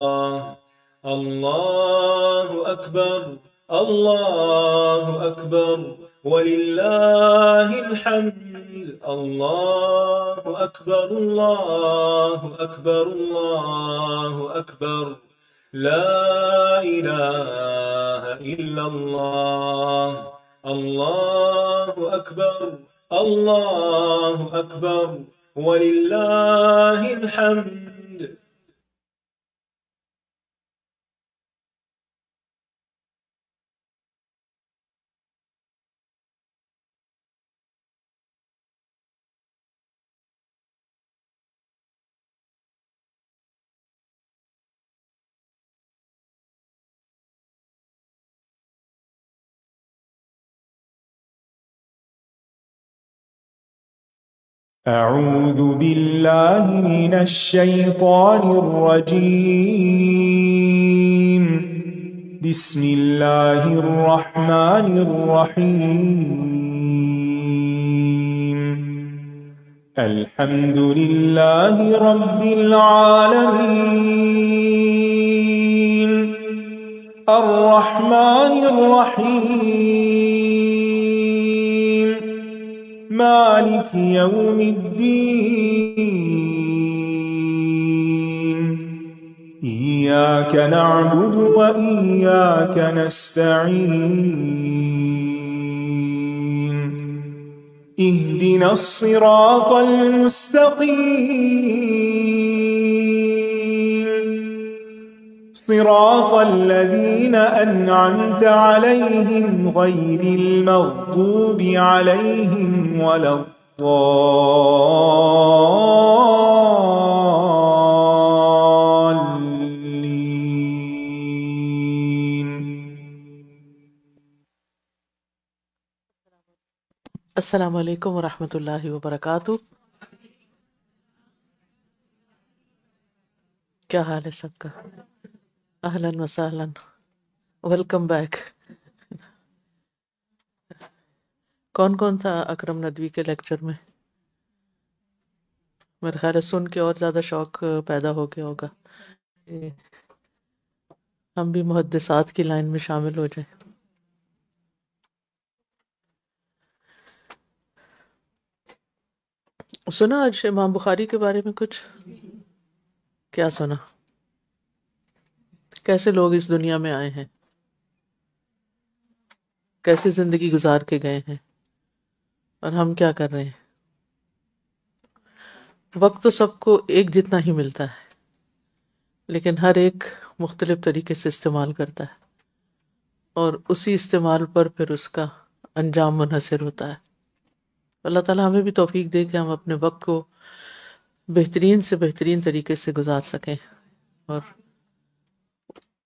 الله أكبر الله أكبر ولله الحمد. الله أكبر الله أكبر الله أكبر لا إله إلا الله. الله أكبر الله أكبر ولله الحمد. أعوذ بالله من الشيطان الرجيم. بسم الله الرحمن الرحيم. الحمد لله رب العالمين الرحمن الرحيم مالك يوم الدين. إياك نعبد وإياك نستعين. اهدنا الصراط المستقيم صراط الذين أنعمت عليهم غير المغضوب عليهم ولا الضالين. السلام علیکم ورحمۃ اللہ وبرکاتہ. کیا حال ہے سب کا؟ اہلاً وسہلاً، ویلکم بیک. کون کون تھا اکرم ندوی کے لیکچر میں؟ میرے خیال ہے سن کے اور زیادہ شوق پیدا ہو گیا ہوگا کہ ہم بھی محدثات کی لائن میں شامل ہو جائیں. سنا آج امام بخاری کے بارے میں کچھ؟ کیا سنا؟ کیسے لوگ اس دنیا میں آئے ہیں، کیسے زندگی گزار کے گئے ہیں، اور ہم کیا کر رہے ہیں. وقت تو سب کو ایک جتنا ہی ملتا ہے، لیکن ہر ایک مختلف طریقے سے استعمال کرتا ہے، اور اسی استعمال پر پھر اس کا انجام منحصر ہوتا ہے. اللہ تعالیٰ ہمیں بھی توفیق دے کہ ہم اپنے وقت کو بہترین سے بہترین طریقے سے گزار سکیں، اور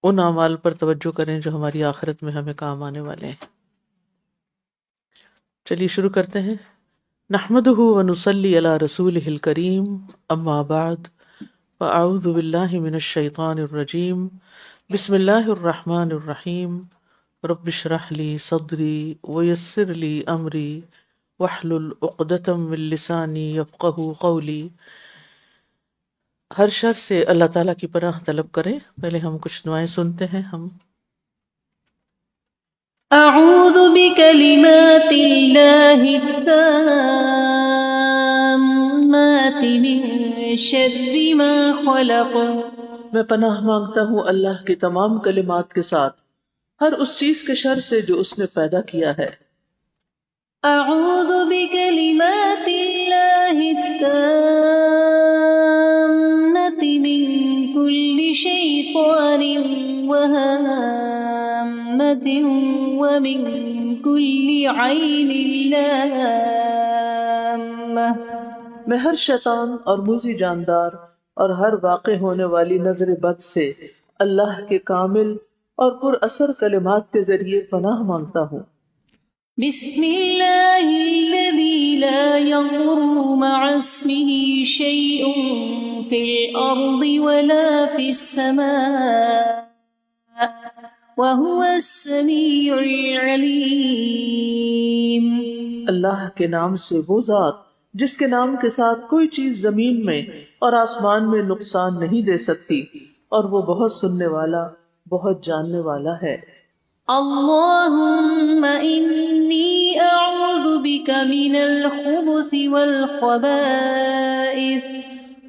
ان اعمال پر توجہ کریں جو ہماری آخرت میں ہمیں کام آنے والے ہیں. چلیے شروع کرتے ہیں. نحمدہ ونصلی علی رسولہ الکریم، اما بعد فاعوذ باللہ من الشیطان الرجیم. بسم اللہ الرحمن الرحیم. رب اشرح لی صدری ویسر لی امری واحلل عقدۃ من لسانی یفقہوا قولی. ہر شر سے اللہ تعالیٰ کی پناہ طلب کریں. پہلے ہم کچھ دعائیں سنتے ہیں. ہم اعوذ بکلمات اللہ التامات من شر ما خلق. میں پناہ مانگتا ہوں اللہ کے تمام کلمات کے ساتھ ہر اس چیز کے شر سے جو اس نے پیدا کیا ہے. اعوذ بکلمات اللہ التامات من کل شیطان وہامۃ ومن کل عین لامہ. میں ہر شیطان اور موذی جاندار اور ہر واقع ہونے والی نظر بد سے اللہ کے کامل اور پر اثر کلمات کے ذریعے پناہ مانگتا ہوں. بسم اللہ الذی لا یضر مع اسمہ شیء فی الارض ولا فی السماء وهو السمیع العلیم. اللہ کے نام سے وہ ذات جس کے نام کے ساتھ کوئی چیز زمین میں اور آسمان میں نقصان نہیں دے سکتی اور وہ بہت سننے والا بہت جاننے والا ہے۔ اللهم إني أعوذ بك من الخبث والخبائث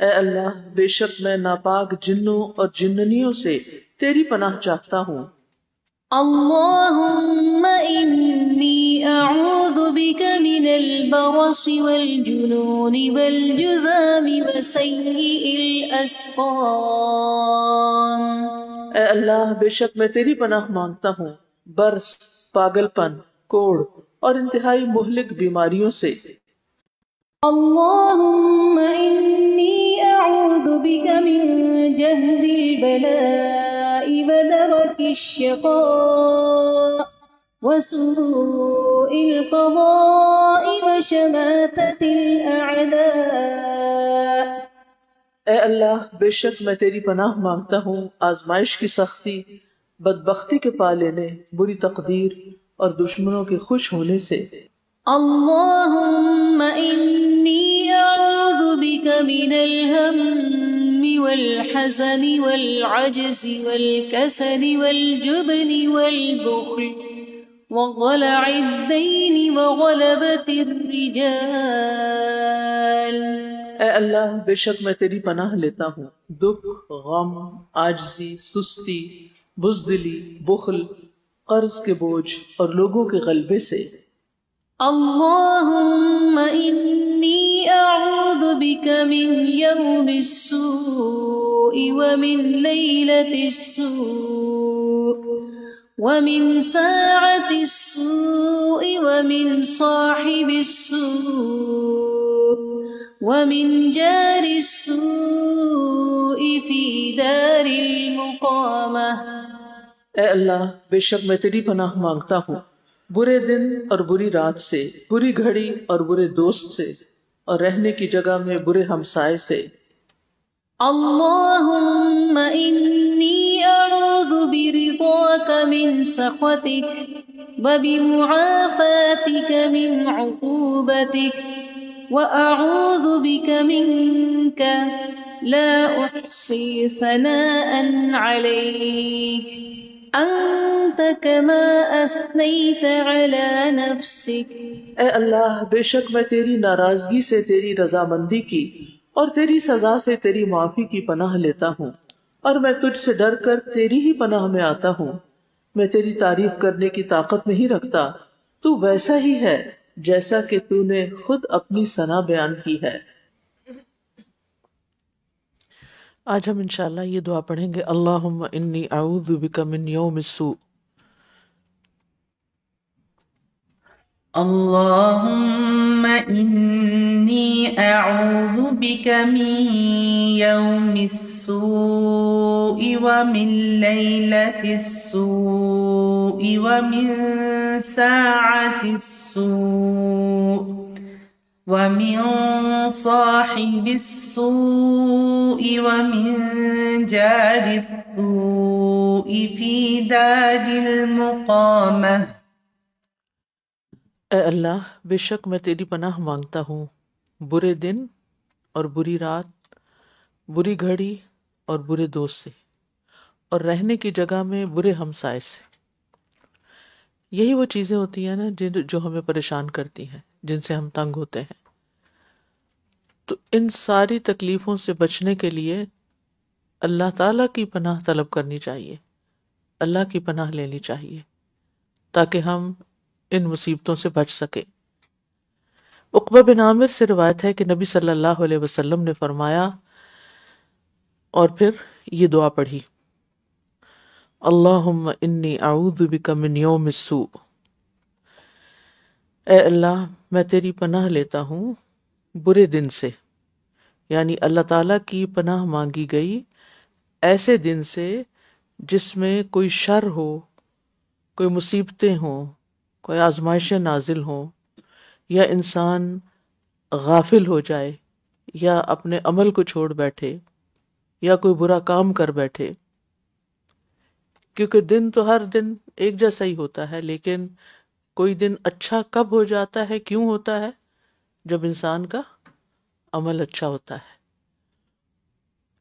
اے اللہ بے شک میں ناپاک جنوں اور جننیوں سے تیری پناہ چاہتا ہوں۔ اللهم إني أعوذ بك من البرص والجنون والجذام وسيء الأسقام اے اللہ بے شک میں تیری پناہ مانگتا ہوں برس، پاگل پن، کوڑ اور انتہائی مہلک بیماریوں سے۔ اللهم إني أعوذ بك من جهد البلاء ودرك الشقاء وسوء القضاء وشماتة الأعداء اے اللہ بے شک میں تیری پناہ مانگتا ہوں آزمائش کی سختی، بدبختی کے پا لینے، بری تقدیر اور دشمنوں کے خوش ہونے سے۔ اللهم إني أعوذ بك من الهم والحزن والعجز والكسل والجبن والبخل وضلع الدين وغلبة الرجال اے اللہ بے شک میں تیری پناہ لیتا ہوں دکھ، غم، عاجزی، سستی، بزدلی، بخل، قرض کے بوجھ اور لوگوں کے غلبے سے۔ اللهم إني أعوذ بك من يوم السوء ومن ليلة السوء ومن ساعة السوء ومن صاحب السوء ومن جار السوء في دار المقامة۔ اے اللہ بے شک میں تیری پناہ مانگتا ہوں برے دن اور بری رات سے، بری گھڑی اور برے دوست سے، اور رہنے کی جگہ میں برے ہمسائے سے۔ اللهم إني أعوذ برضاك من سخطك وبمعافاتك من عقوبتك وأعوذ بك منك لا أحصي ثناء عليك أنت كما أثنيت على نفسك۔ اے اللہ بے شک میں تیری ناراضگی سے تیری رضامندی کی اور تیری سزا سے تیری معافی کی پناہ لیتا ہوں، اور میں تجھ سے ڈر کر تیری ہی پناہ میں آتا ہوں۔ میں تیری تعریف کرنے کی طاقت نہیں رکھتا، تو ویسا ہی ہے جیسا کہ تو نے خود اپنی ثنا بیان کی ہے۔ آج ہم انشاءاللہ یہ دعا پڑھیں گے، اللہم انی اعوذ بک من یوم السوء۔ اللهم إني أعوذ بك من يوم السوء ومن ليلة السوء ومن ساعة السوء ومن صاحب السوء ومن جار السوء في دار المقامة۔ اے اللہ بے شک میں تیری پناہ مانگتا ہوں برے دن اور بری رات، بری گھڑی اور برے دوست سے، اور رہنے کی جگہ میں برے ہمسائے سے۔ یہی وہ چیزیں ہوتی ہیں نا جو ہمیں پریشان کرتی ہیں، جن سے ہم تنگ ہوتے ہیں۔ تو ان ساری تکلیفوں سے بچنے کے لیے اللہ تعالیٰ کی پناہ طلب کرنی چاہیے، اللہ کی پناہ لینی چاہیے، تاکہ ہم ان مصیبتوں سے بچ سکے۔ عقبہ بن عامر سے روایت ہے کہ نبی صلی اللہ علیہ وسلم نے فرمایا، اور پھر یہ دعا پڑھی، اللہم انی اعوذ بک من یوم السوء۔ اے اللہ میں تیری پناہ لیتا ہوں برے دن سے، یعنی اللہ تعالیٰ کی پناہ مانگی گئی ایسے دن سے جس میں کوئی شر ہو، کوئی مصیبتیں ہوں، کوئی آزمائشیں نازل ہوں، یا انسان غافل ہو جائے، یا اپنے عمل کو چھوڑ بیٹھے، یا کوئی برا کام کر بیٹھے۔ کیونکہ دن تو ہر دن ایک جیسا ہی ہوتا ہے، لیکن کوئی دن اچھا کب ہو جاتا ہے، کیوں ہوتا ہے؟ جب انسان کا عمل اچھا ہوتا ہے،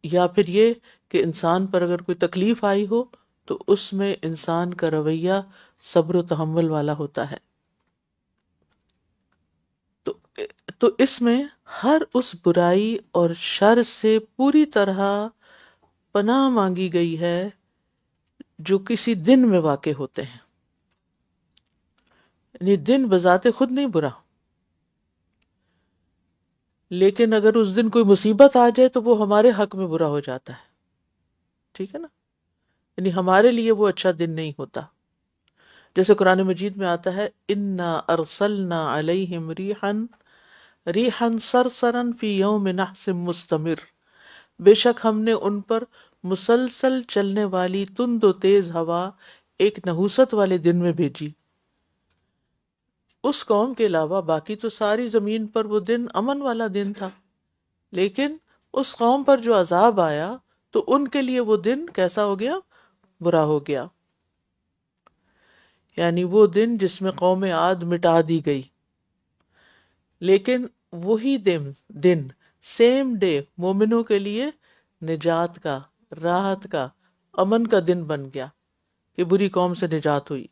یا پھر یہ کہ انسان پر اگر کوئی تکلیف آئی ہو تو اس میں انسان کا رویہ صبر و تحمل والا ہوتا ہے. تو اس میں ہر اس برائی اور شر سے پوری طرح پناہ مانگی گئی ہے جو کسی دن میں واقع ہوتے ہیں. یعنی دن بذات خود نہیں برا، لیکن اگر اس دن کوئی مصیبت آ جائے تو وہ ہمارے حق میں برا ہو جاتا ہے. ٹھیک ہے نا؟ یعنی ہمارے لیے وہ اچھا دن نہیں ہوتا. جیسے قرآن مجید میں آتا ہے انا ارسلنا علیہم ریحا صرصرا فی یوم نحس مستمر، بے شک ہم نے ان پر مسلسل چلنے والی تند و تیز ہوا ایک نحوست والے دن میں بھیجی. اس قوم کے علاوہ باقی تو ساری زمین پر وہ دن امن والا دن تھا، لیکن اس قوم پر جو عذاب آیا تو ان کے لیے وہ دن کیسا ہو گیا؟ برا ہو گیا. یعنی وہ دن جس میں قوم عاد مٹا دی گئی، لیکن وہی دن سیم ڈے مومنوں کے لیے نجات کا، راحت کا، امن کا دن بن گیا کہ بری قوم سے نجات ہوئی،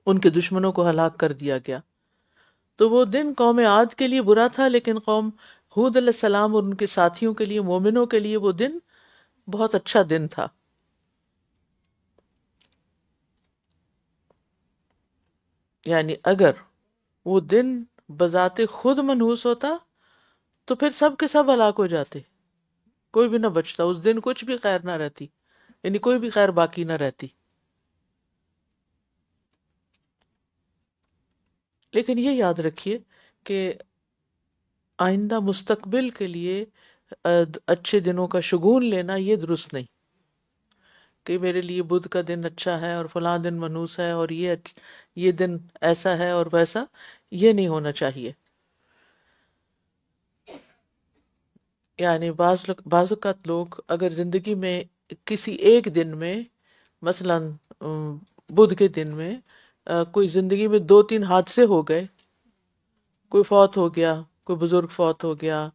ان کے دشمنوں کو ہلاک کر دیا گیا. تو وہ دن قوم عاد کے لیے برا تھا، لیکن قوم ہود علیہ السلام اور ان کے ساتھیوں کے لیے، مومنوں کے لیے وہ دن بہت اچھا دن تھا. یعنی اگر وہ دن بذات خود منحوس ہوتا تو پھر سب کے سب ہلاک ہو جاتے، کوئی بھی نہ بچتا، اس دن کچھ بھی خیر نہ رہتی، یعنی کوئی بھی خیر باقی نہ رہتی. لیکن یہ یاد رکھیے کہ آئندہ مستقبل کے لیے اچھے دنوں کا شگون لینا یہ درست نہیں کہ میرے لیے بدھ کا دن اچھا ہے اور فلاں دن منحوس ہے اور یہ دن ایسا ہے اور ویسا. یہ نہیں ہونا چاہیے. یعنی بعض اوقات لوگ اگر زندگی میں کسی ایک دن میں، مثلا بدھ کے دن میں کوئی زندگی میں 2-3 حادثے ہو گئے، کوئی فوت ہو گیا، کوئی بزرگ فوت ہو گیا،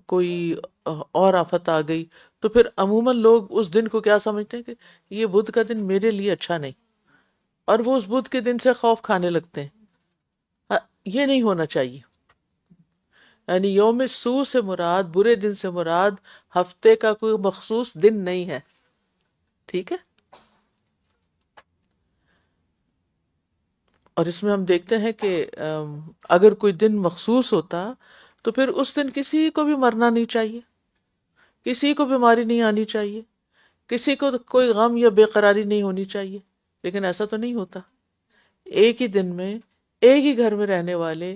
کوئی اور آفت آ گئی، تو پھر عموماً لوگ اس دن کو کیا سمجھتے ہیں کہ یہ بدھ کا دن میرے لیے اچھا نہیں، اور وہ اس بدھ کے دن سے خوف کھانے لگتے ہیں. یہ نہیں ہونا چاہیے. یعنی یوم سوء سے مراد، برے دن سے مراد ہفتے کا کوئی مخصوص دن نہیں ہے. ٹھیک ہے؟ اور اس میں ہم دیکھتے ہیں کہ اگر کوئی دن مخصوص ہوتا تو پھر اس دن کسی کو بھی مرنا نہیں چاہیے، کسی کو بیماری نہیں آنی چاہیے، کسی کو کوئی غم یا بے قراری نہیں ہونی چاہیے. لیکن ایسا تو نہیں ہوتا. ایک ہی دن میں، ایک ہی گھر میں رہنے والے،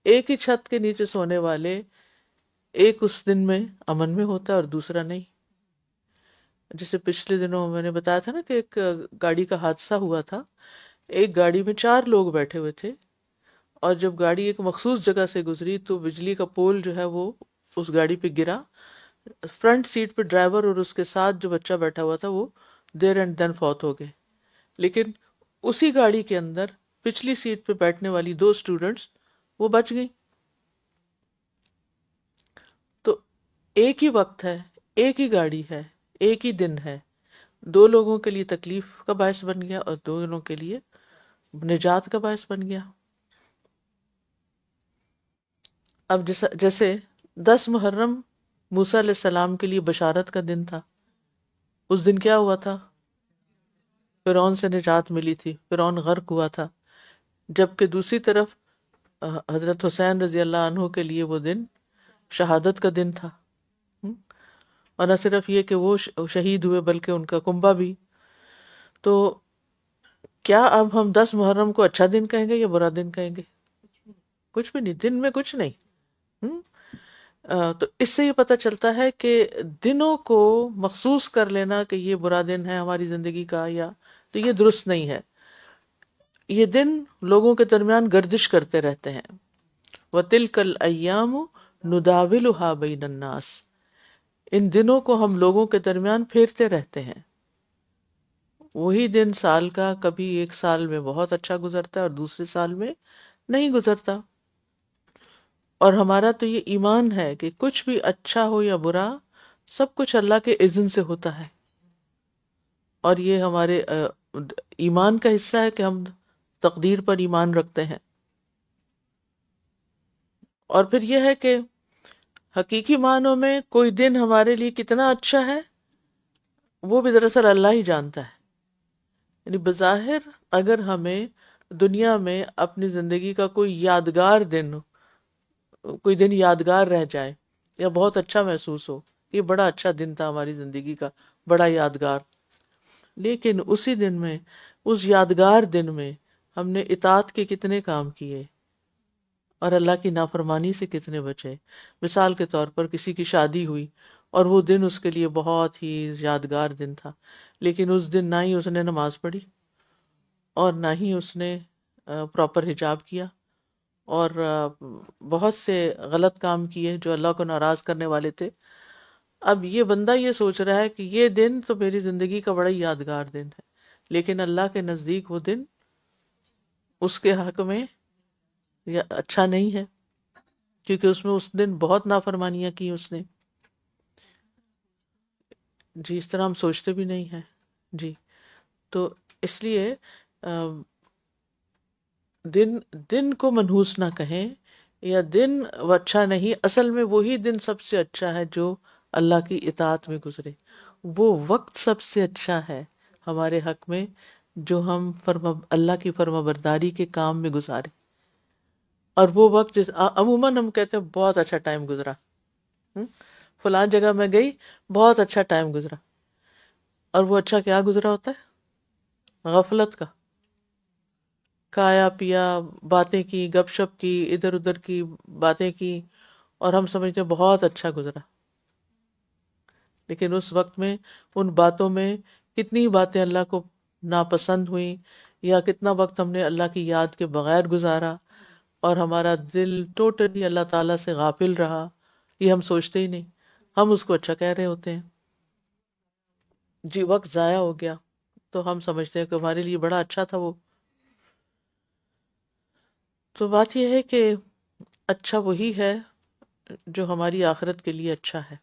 ایک ہی چھت کے نیچے سونے والے، ایک اس دن میں امن میں ہوتا ہے اور دوسرا نہیں. جیسے پچھلے دنوں میں نے بتایا تھا نا کہ ایک گاڑی کا حادثہ ہوا تھا. ایک گاڑی میں 4 لوگ بیٹھے ہوئے تھے، اور جب گاڑی ایک مخصوص جگہ سے گزری تو بجلی کا پول جو ہے وہ اس گاڑی پہ گرا. فرنٹ سیٹ پہ ڈرائیور اور اس کے ساتھ جو بچہ بیٹھا ہوا تھا وہ دیر اینڈ دین فوت ہو گئے. لیکن اسی گاڑی کے اندر پچھلی سیٹ پہ بیٹھنے والی 2 اسٹوڈنٹس وہ بچ گئی. تو ایک ہی وقت ہے، ایک ہی گاڑی ہے، ایک ہی دن ہے، 2 لوگوں کے لیے تکلیف کا باعث بن گیا اور 2 دنوں کے لیے نجات کا باعث بن گیا. اب جیسے 10 محرم موسیٰ علیہ السلام کے لیے بشارت کا دن تھا. اس دن کیا ہوا تھا؟ فرعون سے نجات ملی تھی، فرعون غرق ہوا تھا. جبکہ دوسری طرف حضرت حسین رضی اللہ عنہ کے لیے وہ دن شہادت کا دن تھا. اور نہ صرف یہ کہ وہ شہید ہوئے بلکہ ان کا کنبہ بھی. تو کیا اب ہم 10 محرم کو اچھا دن کہیں گے یا برا دن کہیں گے؟ کچھ بھی نہیں، دن میں کچھ نہیں. تو اس سے یہ پتہ چلتا ہے کہ دنوں کو مخصوص کر لینا کہ یہ برا دن ہے ہماری زندگی کا، یا تو یہ درست نہیں ہے. یہ دن لوگوں کے درمیان گردش کرتے رہتے ہیں. وَتِلْكَ الْأَيَّامُ نُدَاوِلُهَا بَيْنَ النَّاسِ، ان دنوں کو ہم لوگوں کے درمیان پھیرتے رہتے ہیں. وہی دن سال کا کبھی ایک سال میں بہت اچھا گزرتا ہے اور دوسرے سال میں نہیں گزرتا. اور ہمارا تو یہ ایمان ہے کہ کچھ بھی اچھا ہو یا برا سب کچھ اللہ کے اذن سے ہوتا ہے، اور یہ ہمارے ایمان کا حصہ ہے کہ ہم تقدیر پر ایمان رکھتے ہیں۔ اور پھر یہ ہے کہ حقیقی معنوں میں کوئی دن ہمارے لیے کتنا اچھا ہے وہ بھی دراصل اللہ ہی جانتا ہے۔ یعنی بظاہر اگر ہمیں دنیا میں اپنی زندگی کا کوئی یادگار دن، کوئی دن یادگار رہ جائے یا بہت اچھا محسوس ہو، یہ بڑا اچھا دن تھا ہماری زندگی کا، بڑا یادگار، لیکن اسی دن میں، اس یادگار دن میں ہم نے اطاعت کے کتنے کام کیے اور اللہ کی نافرمانی سے کتنے بچے۔ مثال کے طور پر کسی کی شادی ہوئی اور وہ دن اس کے لیے بہت ہی یادگار دن تھا، لیکن اس دن نہ ہی اس نے نماز پڑھی اور نہ ہی اس نے پراپر حجاب کیا، اور بہت سے غلط کام کیے جو اللہ کو ناراض کرنے والے تھے۔ اب یہ بندہ یہ سوچ رہا ہے کہ یہ دن تو میری زندگی کا بڑا ہی یادگار دن ہے، لیکن اللہ کے نزدیک وہ دن اس کے حق میں اچھا نہیں ہے، کیونکہ اس میں اس دن بہت نافرمانیاں کی اس نے۔ جی اس طرح ہم سوچتے بھی نہیں ہیں۔ جی تو اس لیے دن کو منحوس نہ کہیں، یا دن وہ اچھا نہیں، اصل میں وہی دن سب سے اچھا ہے جو اللہ کی اطاعت میں گزرے۔ وہ وقت سب سے اچھا ہے ہمارے حق میں جو ہم اللہ کی فرما برداری کے کام میں گزارے۔ اور وہ وقت عموماً ہم کہتے ہیں بہت اچھا ٹائم گزرا، فلان جگہ میں گئی، بہت اچھا ٹائم گزرا، اور وہ اچھا کیا گزرا ہوتا ہے؟ غفلت کا، کھایا پیا، باتیں کی، گپ شپ کی، ادھر ادھر کی باتیں کی، اور ہم سمجھتے ہیں بہت اچھا گزرا، لیکن اس وقت میں ان باتوں میں کتنی باتیں اللہ کو ناپسند ہوئیں، یا کتنا وقت ہم نے اللہ کی یاد کے بغیر گزارا، اور ہمارا دل ٹوٹلی اللہ تعالیٰ سے غافل رہا، یہ ہم سوچتے ہی نہیں، ہم اس کو اچھا کہہ رہے ہوتے ہیں۔ جی وقت ضائع ہو گیا تو ہم سمجھتے ہیں کہ ہمارے لیے بڑا اچھا تھا وہ۔ تو بات یہ ہے کہ اچھا وہی ہے جو ہماری آخرت کے لیے اچھا ہے،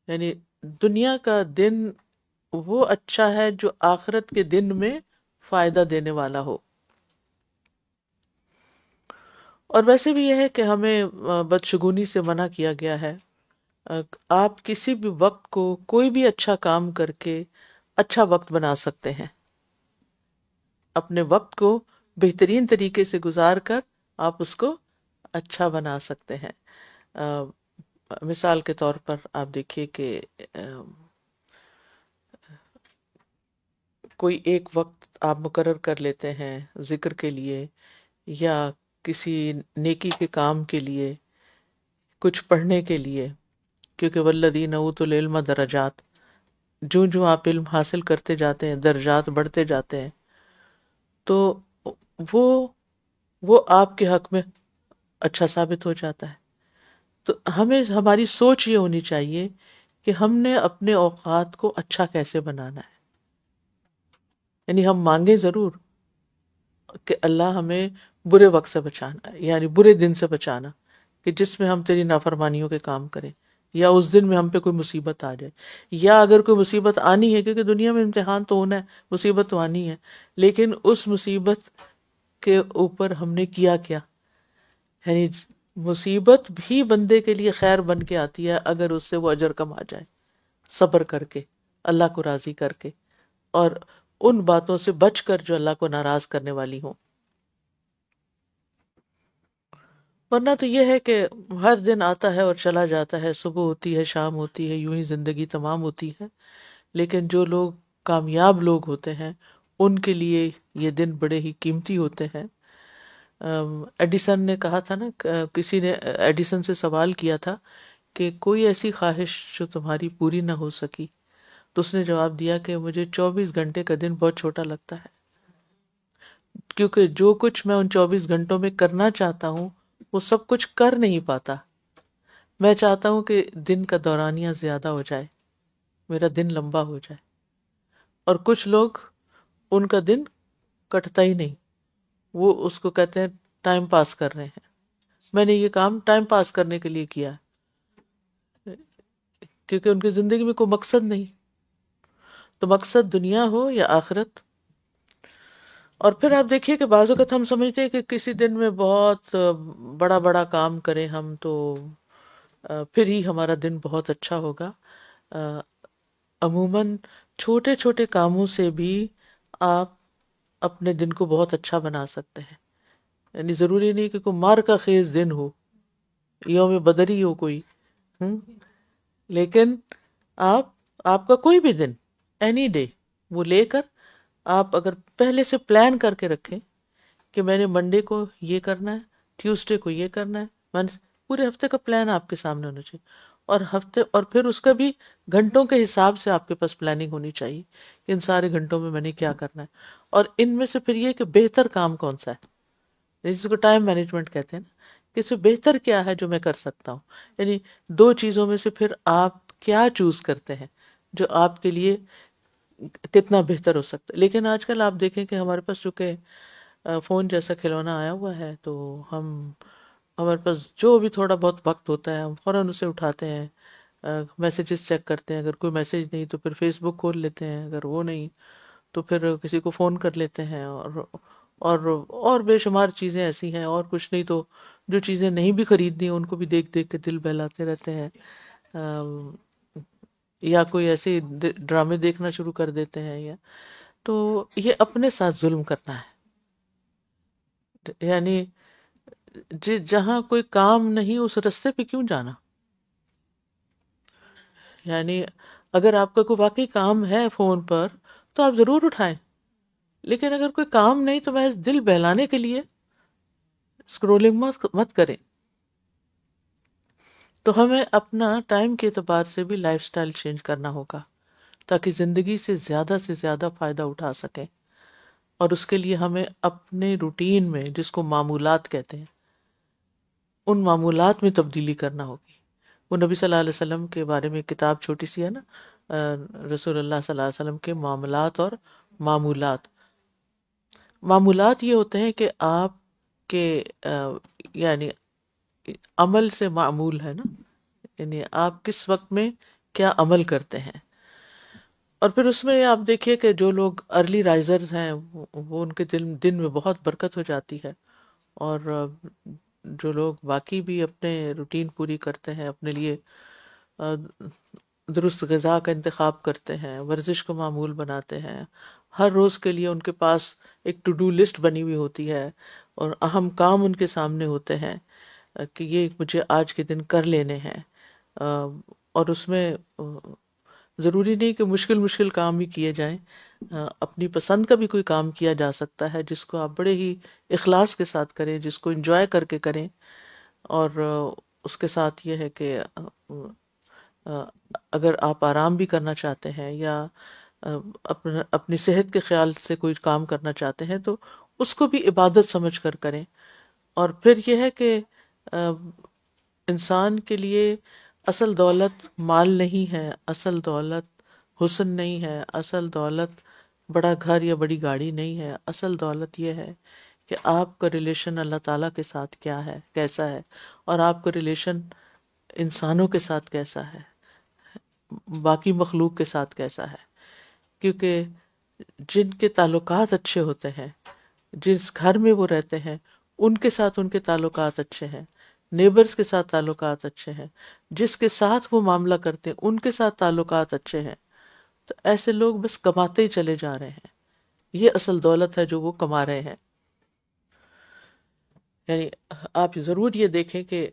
یعنی دنیا کا دن وہ اچھا ہے جو آخرت کے دن میں فائدہ دینے والا ہو۔ اور ویسے بھی یہ ہے کہ ہمیں بدشگونی سے منع کیا گیا ہے۔ آپ کسی بھی وقت کو کوئی بھی اچھا کام کر کے اچھا وقت بنا سکتے ہیں، اپنے وقت کو بہترین طریقے سے گزار کر آپ اس کو اچھا بنا سکتے ہیں۔ مثال کے طور پر آپ دیکھیے کہ کوئی ایک وقت آپ مقرر کر لیتے ہیں ذکر کے لیے، یا کسی نیکی کے کام کے لیے، کچھ پڑھنے کے لیے، کیونکہ والذین اوتوا العلم درجات، جو آپ علم حاصل کرتے جاتے ہیں درجات بڑھتے جاتے ہیں، تو وہ آپ کے حق میں اچھا ثابت ہو جاتا ہے۔ تو ہماری سوچ یہ ہونی چاہیے کہ ہم نے اپنے اوقات کو اچھا کیسے بنانا ہے، یعنی ہم مانگیں ضرور کہ اللہ ہمیں برے وقت سے بچانا، یعنی برے دن سے بچانا، کہ جس میں ہم تیری نافرمانیوں کے کام کریں، یا اس دن میں ہم پہ کوئی مصیبت آ جائے، یا اگر کوئی مصیبت آنی ہے، کیونکہ دنیا میں امتحان تو ہونا ہے، مصیبت تو آنی ہے، لیکن اس مصیبت کے اوپر ہم نے کیا کیا، یعنی مصیبت بھی بندے کے لیے خیر بن کے آتی ہے اگر اس سے وہ اجر کما جائے، صبر کر کے، اللہ کو راضی کر کے، اور ان باتوں سے بچ کر جو اللہ کو ناراض کرنے والی ہوں۔ ورنہ تو یہ ہے کہ ہر دن آتا ہے اور چلا جاتا ہے، صبح ہوتی ہے، شام ہوتی ہے، یوں ہی زندگی تمام ہوتی ہے، لیکن جو لوگ کامیاب لوگ ہوتے ہیں ان کے لیے یہ دن بڑے ہی قیمتی ہوتے ہیں۔ ایڈیسن نے کہا تھا نا، کسی نے ایڈیسن سے سوال کیا تھا کہ کوئی ایسی خواہش جو تمہاری پوری نہ ہو سکی، تو اس نے جواب دیا کہ مجھے 24 گھنٹے کا دن بہت چھوٹا لگتا ہے، کیونکہ جو کچھ میں ان 24 گھنٹوں میں کرنا چاہتا ہوں وہ سب کچھ کر نہیں پاتا۔ میں چاہتا ہوں کہ دن کا دورانیہ زیادہ ہو جائے، میرا دن لمبا ہو جائے، اور کچھ لوگ ان کا دن کٹتا ہی نہیں، وہ اس کو کہتے ہیں ٹائم پاس کر رہے ہیں، میں نے یہ کام ٹائم پاس کرنے کے لیے کیا، کیونکہ ان کی زندگی میں کوئی مقصد نہیں. تو مقصد دنیا ہو یا آخرت. اور پھر آپ دیکھیے کہ بعض اوقات ہم سمجھتے ہیں کہ کسی دن میں بہت بڑا بڑا کام کریں ہم تو پھر ہی ہمارا دن بہت اچھا ہوگا. عموماً چھوٹے چھوٹے کاموں سے بھی آپ اپنے دن کو بہت اچھا بنا سکتے ہیں. یعنی ضروری نہیں کہ کوئی مار کا خیز دن ہو، یوم بدری ہو کوئی، لیکن آپ کا کوئی بھی دن، اینی ڈے، وہ لے کر آپ اگر پہلے سے پلان کر کے رکھیں کہ میں نے منڈے کو یہ کرنا ہے، ٹیوزڈے کو یہ کرنا ہے، پورے ہفتے کا پلان آپ کے سامنے ہونا چاہیے. اور پھر اس کا بھی گھنٹوں کے حساب سے آپ کے پاس پلاننگ ہونی چاہیے کہ ان سارے گھنٹوں میں نے کیا کرنا ہے. اور ان میں سے پھر یہ کہ بہتر کام کون سا ہے، جس کو ٹائم مینجمنٹ کہتے ہیں نا، کہ اس سے بہتر کیا ہے جو میں کر سکتا ہوں. یعنی دو چیزوں میں سے پھر آپ کیا چوز کرتے ہیں جو آپ کے لیے کتنا بہتر ہو سکتا ہے. لیکن آج کل آپ دیکھیں کہ ہمارے پاس چونکہ فون جیسا کھلونا آیا ہوا ہے تو ہمارے پاس جو بھی تھوڑا بہت وقت ہوتا ہے ہم فوراً اسے اٹھاتے ہیں، میسیجز چیک کرتے ہیں، اگر کوئی میسیج نہیں تو پھر فیس بک کھول لیتے ہیں، اگر وہ نہیں تو پھر کسی کو فون کر لیتے ہیں، اور بے شمار چیزیں ایسی ہیں، اور کچھ نہیں تو جو چیزیں نہیں بھی خریدنی ان کو بھی دیکھ دیکھ کے دل بہلاتے رہتے ہیں، یا کوئی ایسے ڈرامے دیکھنا شروع کر دیتے ہیں. یا تو یہ اپنے ساتھ ظلم کرنا ہے. یعنی جہاں کوئی کام نہیں اس رستے پہ کیوں جانا. یعنی اگر آپ کا کوئی واقعی کام ہے فون پر تو آپ ضرور اٹھائیں، لیکن اگر کوئی کام نہیں تو محض دل بہلانے کے لیے اسکرولنگ مت کریں. تو ہمیں اپنا ٹائم کے اعتبار سے بھی لائف سٹائل چینج کرنا ہوگا تاکہ زندگی سے زیادہ فائدہ اٹھا سکیں. اور اس کے لیے ہمیں اپنے روٹین میں، جس کو معمولات کہتے ہیں، ان معمولات میں تبدیلی کرنا ہوگی. وہ نبی صلی اللہ علیہ وسلم کے بارے میں کتاب چھوٹی سی ہے نا، رسول اللہ صلی اللہ علیہ وسلم کے معاملات اور معمولات. معمولات یہ ہوتے ہیں کہ آپ کے یعنی عمل سے معمول ہے نا، یعنی آپ کس وقت میں کیا عمل کرتے ہیں. اور پھر اس میں آپ دیکھیے کہ جو لوگ ارلی رائزرز ہیں وہ ان کے دن میں بہت برکت ہو جاتی ہے، اور جو لوگ باقی بھی اپنے روٹین پوری کرتے ہیں، اپنے لیے درست غذا کا انتخاب کرتے ہیں، ورزش کو معمول بناتے ہیں، ہر روز کے لیے ان کے پاس ایک ٹو ڈو لسٹ بنی ہوئی ہوتی ہے اور اہم کام ان کے سامنے ہوتے ہیں کہ یہ مجھے آج کے دن کر لینے ہیں. اور اس میں ضروری نہیں کہ مشکل کام ہی کیے جائیں، اپنی پسند کا بھی کوئی کام کیا جا سکتا ہے جس کو آپ بڑے ہی اخلاص کے ساتھ کریں، جس کو انجوائے کر کے کریں. اور اس کے ساتھ یہ ہے کہ اگر آپ آرام بھی کرنا چاہتے ہیں یا اپنی صحت کے خیال سے کوئی کام کرنا چاہتے ہیں تو اس کو بھی عبادت سمجھ کر کریں. اور پھر یہ ہے کہ انسان کے لیے اصل دولت مال نہیں ہے، اصل دولت حسن نہیں ہے، اصل دولت بڑا گھر یا بڑی گاڑی نہیں ہے. اصل دولت یہ ہے کہ آپ کا ریلیشن اللہ تعالیٰ کے ساتھ کیا ہے، کیسا ہے، اور آپ کا ریلیشن انسانوں کے ساتھ کیسا ہے، باقی مخلوق کے ساتھ کیسا ہے. کیونکہ جن کے تعلقات اچھے ہوتے ہیں، جس گھر میں وہ رہتے ہیں ان کے ساتھ ان کے تعلقات اچھے ہیں، نیبرز کے ساتھ تعلقات اچھے ہیں، جس کے ساتھ وہ معاملہ کرتے ہیں ان کے ساتھ تعلقات اچھے ہیں، تو ایسے لوگ بس کماتے ہی چلے جا رہے ہیں. یہ اصل دولت ہے جو وہ کما رہے ہیں. یعنی آپ ضرور یہ دیکھیں کہ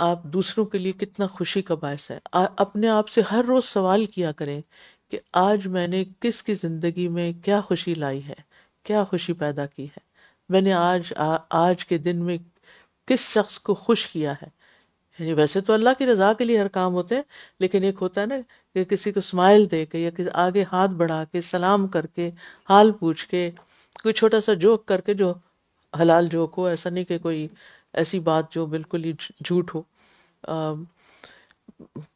آپ دوسروں کے لیے کتنا خوشی کا باعث ہے. اپنے آپ سے ہر روز سوال کیا کریں کہ آج میں نے کس کی زندگی میں کیا خوشی لائی ہے، کیا خوشی پیدا کی ہے، میں نے آج کے دن میں کس شخص کو خوش کیا ہے. یعنی ویسے تو اللہ کی رضا کے لیے ہر کام ہوتے ہیں، لیکن ایک ہوتا ہے نا کہ کسی کو اسمائل دے کے یا کسی آگے ہاتھ بڑھا کے سلام کر کے حال پوچھ کے کوئی چھوٹا سا جوک کر کے، جو حلال جوک ہو، ایسا نہیں کہ کوئی ایسی بات جو بالکل ہی جھوٹ ہو،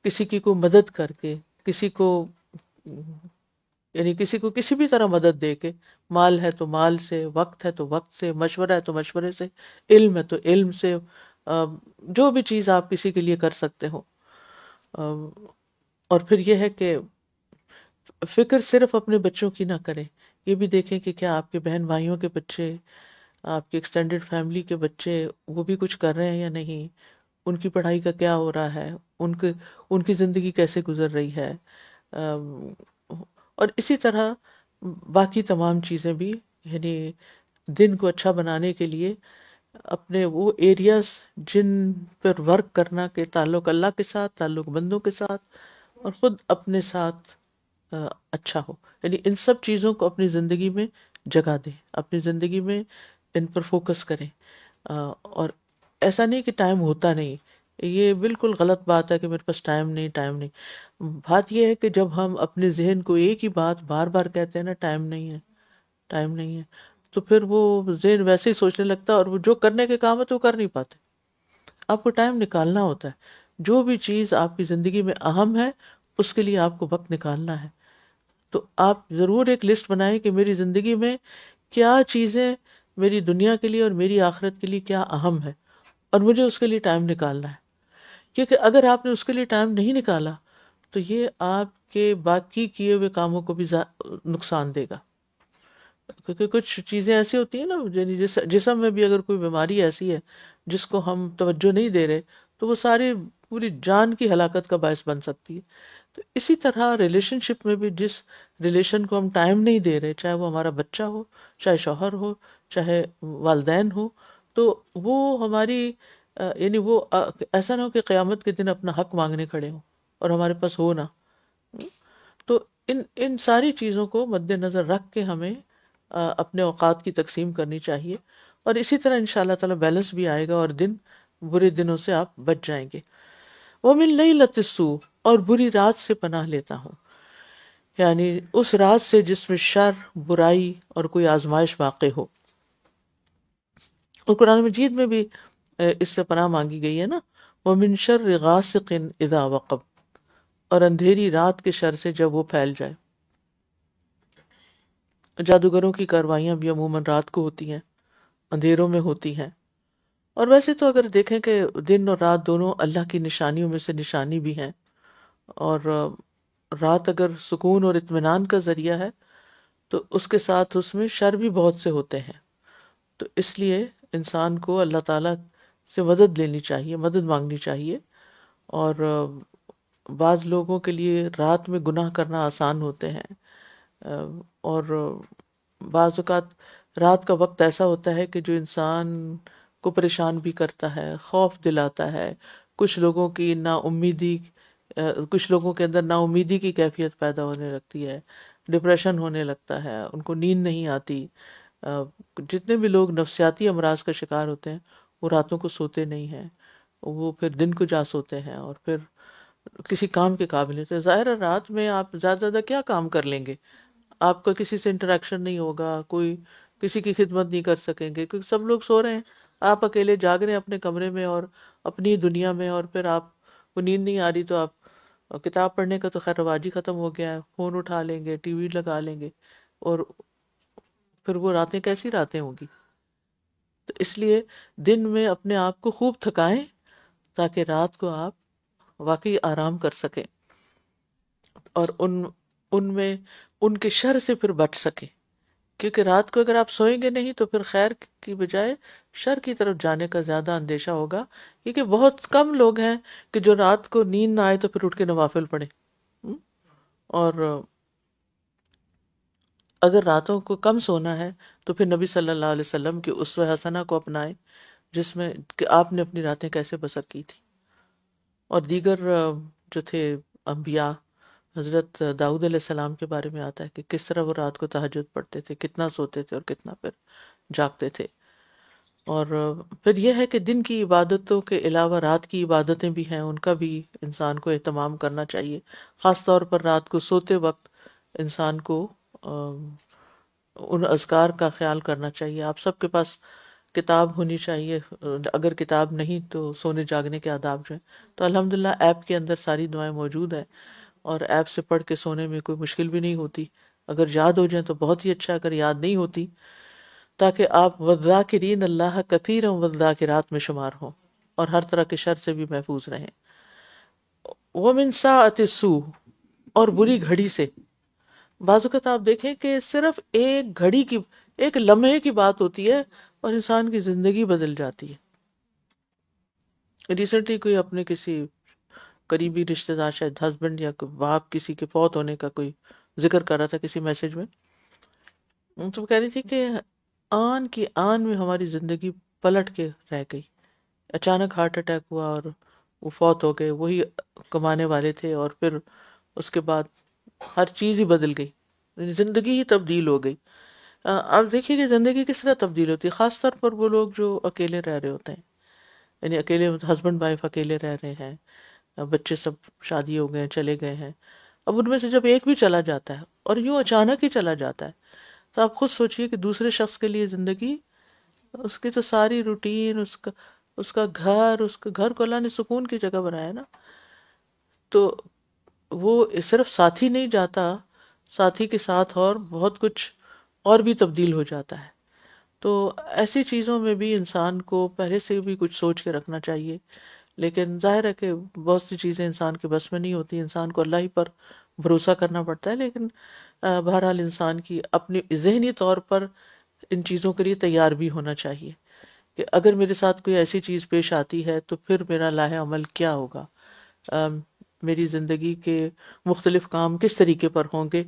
کسی کی کو مدد کر کے، کسی کو کسی بھی طرح مدد دے کے، مال ہے تو مال سے، وقت ہے تو وقت سے، مشورہ ہے تو مشورے سے، علم ہے تو علم سے، جو بھی چیز آپ کسی کے لیے کر سکتے ہو. اور پھر یہ ہے کہ فکر صرف اپنے بچوں کی نہ کریں، یہ بھی دیکھیں کہ کیا آپ کے بہن بھائیوں کے بچے، آپ کی ایکسٹینڈڈ فیملی کے بچے وہ بھی کچھ کر رہے ہیں یا نہیں، ان کی پڑھائی کا کیا ہو رہا ہے، ان کی زندگی کیسے گزر رہی ہے، اور اسی طرح باقی تمام چیزیں بھی، یعنی دن کو اچھا بنانے کے لیے اپنے وہ ایریاز جن پر ورک کرنا کہ تعلق اللہ کے ساتھ، تعلق بندوں کے ساتھ اور خود اپنے ساتھ اچھا ہو، یعنی ان سب چیزوں کو اپنی زندگی میں جگہ دیں، اپنی زندگی میں ان پر فوکس کریں۔ اور ایسا نہیں کہ ٹائم ہوتا نہیں، یہ بالکل غلط بات ہے کہ میرے پاس ٹائم نہیں۔ بات یہ ہے کہ جب ہم اپنے ذہن کو ایک ہی بات بار بار کہتے ہیں نا، ٹائم نہیں ہے، تو پھر وہ ذہن ویسے ہی سوچنے لگتا ہے، اور وہ جو کرنے کے کام ہے تو وہ کر نہیں پاتے۔ آپ کو ٹائم نکالنا ہوتا ہے، جو بھی چیز آپ کی زندگی میں اہم ہے اس کے لیے آپ کو وقت نکالنا ہے۔ تو آپ ضرور ایک لسٹ بنائیں کہ میری زندگی میں کیا چیزیں میری دنیا کے لیے اور میری آخرت کے لیے کیا اہم ہے، اور مجھے اس کے لیے ٹائم نکالنا ہے۔ کیونکہ اگر آپ نے اس کے لیے ٹائم نہیں نکالا تو یہ آپ کے باقی کیے ہوئے کاموں کو بھی نقصان دے گا۔ کیونکہ کچھ چیزیں ایسی ہوتی ہیں نا، یعنی جسم میں بھی اگر کوئی بیماری ایسی ہے جس کو ہم توجہ نہیں دے رہے تو وہ ساری پوری جان کی ہلاکت کا باعث بن سکتی ہے۔ تو اسی طرح ریلیشن شپ میں بھی جس ریلیشن کو ہم ٹائم نہیں دے رہے، چاہے وہ ہمارا بچہ ہو، چاہے شوہر ہو، چاہے والدین ہو، تو وہ ہماری یعنی وہ ایسا نہ ہو کہ قیامت کے دن اپنا حق مانگنے کھڑے ہوں اور ہمارے پاس ہو نہ۔ تو ان ساری چیزوں کو مد نظر رکھ کے ہمیں اپنے اوقات کی تقسیم کرنی چاہیے، اور اسی طرح انشاءاللہ تعالی بیلنس بھی آئے گا اور برے دنوں سے آپ بچ جائیں گے۔ وَمِن لَيْلَةِ السُّوءِ، اور بری رات سے پناہ لیتا ہوں، یعنی اس رات سے جس میں شر، برائی اور کوئی آزمائش واقع ہو۔ اور قرآن مجید میں بھی اس سے پناہ مانگی گئی ہے نا، وَمِن شَرِّ غَاسِقٍ إِذَا وَقَبَ، اور اندھیری رات کے شر سے جب وہ پھیل جائے۔ جادوگروں کی کاروائیاں بھی عموماً رات کو ہوتی ہیں، اندھیروں میں ہوتی ہیں۔ اور ویسے تو اگر دیکھیں کہ دن اور رات دونوں اللہ کی نشانیوں میں سے نشانی بھی ہیں، اور رات اگر سکون اور اطمینان کا ذریعہ ہے تو اس کے ساتھ اس میں شر بھی بہت سے ہوتے ہیں۔ تو اس لیے انسان کو اللہ تعالیٰ سے مدد لینی چاہیے، مدد مانگنی چاہیے۔ اور بعض لوگوں کے لیے رات میں گناہ کرنا آسان ہوتے ہیں، اور بعض اوقات رات کا وقت ایسا ہوتا ہے کہ جو انسان کو پریشان بھی کرتا ہے، خوف دلاتا ہے۔ کچھ لوگوں کی کچھ لوگوں کے اندر نا امیدی کی کیفیت پیدا ہونے لگتی ہے، ڈپریشن ہونے لگتا ہے، ان کو نیند نہیں آتی۔ جتنے بھی لوگ نفسیاتی امراض کا شکار ہوتے ہیں وہ راتوں کو سوتے نہیں ہیں، وہ پھر دن کو جا سوتے ہیں اور پھر کسی کام کے قابل نہیں ہوتے۔ ظاہر ہے رات میں آپ زیادہ زیادہ کیا کام کر لیں گے، آپ کا کسی سے انٹریکشن نہیں ہوگا، کوئی کسی کی خدمت نہیں کر سکیں گے کیونکہ سب لوگ سو رہے ہیں، آپ اکیلے جاگ رہے ہیں اپنے کمرے میں اور اپنی دنیا میں، اور پھر آپ کو نیند نہیں آ رہی تو آپ کتاب پڑھنے کا تو خیر رواج ہی ختم ہو گیا ہے، فون اٹھا لیں گے، ٹی وی لگا لیں گے، اور پھر وہ راتیں کیسی راتیں ہوں گی۔ تو اس لیے دن میں اپنے آپ کو خوب تھکائیں تاکہ رات کو آپ واقعی آرام کر سکیں اور ان میں ان کے شر سے پھر بچ سکیں، کیونکہ رات کو اگر آپ سوئیں گے نہیں تو پھر خیر کی بجائے شر کی طرف جانے کا زیادہ اندیشہ ہوگا، کیونکہ بہت کم لوگ ہیں کہ جو رات کو نیند نہ آئے تو پھر اٹھ کے نوافل پڑھیں۔ اور اگر راتوں کو کم سونا ہے تو پھر نبی صلی اللہ علیہ وسلم کی اسوہ حسنہ کو اپنائیں، جس میں کہ آپ نے اپنی راتیں کیسے بسر کی تھی۔ اور دیگر جو تھے انبیاء، حضرت داؤد علیہ السلام کے بارے میں آتا ہے کہ کس طرح وہ رات کو تہجد پڑھتے تھے، کتنا سوتے تھے اور کتنا پھر جاگتے تھے۔ اور پھر یہ ہے کہ دن کی عبادتوں کے علاوہ رات کی عبادتیں بھی ہیں، ان کا بھی انسان کو اہتمام کرنا چاہیے، خاص طور پر رات کو سوتے وقت انسان کو ان اذکار کا خیال کرنا چاہیے۔ آپ سب کے پاس کتاب ہونی چاہیے، اگر کتاب نہیں تو سونے جاگنے کے آداب جو ہیں تو الحمدللہ ایپ کے اندر ساری دعائیں موجود ہیں، اور ایپ سے پڑھ کے سونے میں کوئی مشکل بھی نہیں ہوتی۔ اگر یاد ہو جائیں تو بہت ہی اچھا، اگر یاد نہیں ہوتی تاکہ آپ والذاکرین اللہ کثیرا والذاکرات میں شمار ہوں اور ہر طرح کے شر سے بھی محفوظ رہیں۔ وَمِن سَاعَةِ السُّوءِ، اور بری گھڑی سے. بعض اوقات آپ دیکھیں کہ صرف ایک گھڑی کی، ایک لمحے کی بات ہوتی ہے اور انسان کی زندگی بدل جاتی ہے. ریسنٹلی کوئی اپنے کسی قریبی رشتہ دار، شاید ہسبینڈ یا باپ کسی کے فوت ہونے کا کوئی ذکر کر رہا تھا کسی میسج میں. تو وہ کہہ رہی تھی کہ آن کی آن میں ہماری زندگی پلٹ کے رہ گئی. اچانک ہارٹ اٹیک ہوا اور وہ فوت ہو گئے. وہی کمانے والے تھے اور پھر اس کے بعد ہر چیز ہی بدل گئی، زندگی ہی تبدیل ہو گئی. آپ دیکھیے کہ زندگی کس طرح تبدیل ہوتی ہے، خاص طور پر وہ لوگ جو اکیلے رہ رہے ہوتے ہیں، یعنی اکیلے ہسبینڈ وائف اکیلے رہ رہے ہیں، بچے سب شادی ہو گئے ہیں، چلے گئے ہیں. اب ان میں سے جب ایک بھی چلا جاتا ہے اور یوں اچانک ہی چلا جاتا ہے، تو آپ خود سوچئے کہ دوسرے شخص کے لیے زندگی، اس کی تو ساری روٹین، اس کا گھر کو اللہ نے سکون کی جگہ بنایا ہے نا. تو وہ صرف ساتھی نہیں جاتا، ساتھی کے ساتھ اور بہت کچھ اور بھی تبدیل ہو جاتا ہے. تو ایسی چیزوں میں بھی انسان کو پہلے سے بھی کچھ سوچ کے رکھنا چاہیے. لیکن ظاہر ہے کہ بہت سی چیزیں انسان کے بس میں نہیں ہوتی، انسان کو اللہ ہی پر بھروسہ کرنا پڑتا ہے. لیکن بہرحال انسان کی اپنی ذہنی طور پر ان چیزوں کے لیے تیار بھی ہونا چاہیے کہ اگر میرے ساتھ کوئی ایسی چیز پیش آتی ہے تو پھر میرا لاہ عمل کیا ہوگا، میری زندگی کے مختلف کام کس طریقے پر ہوں گے.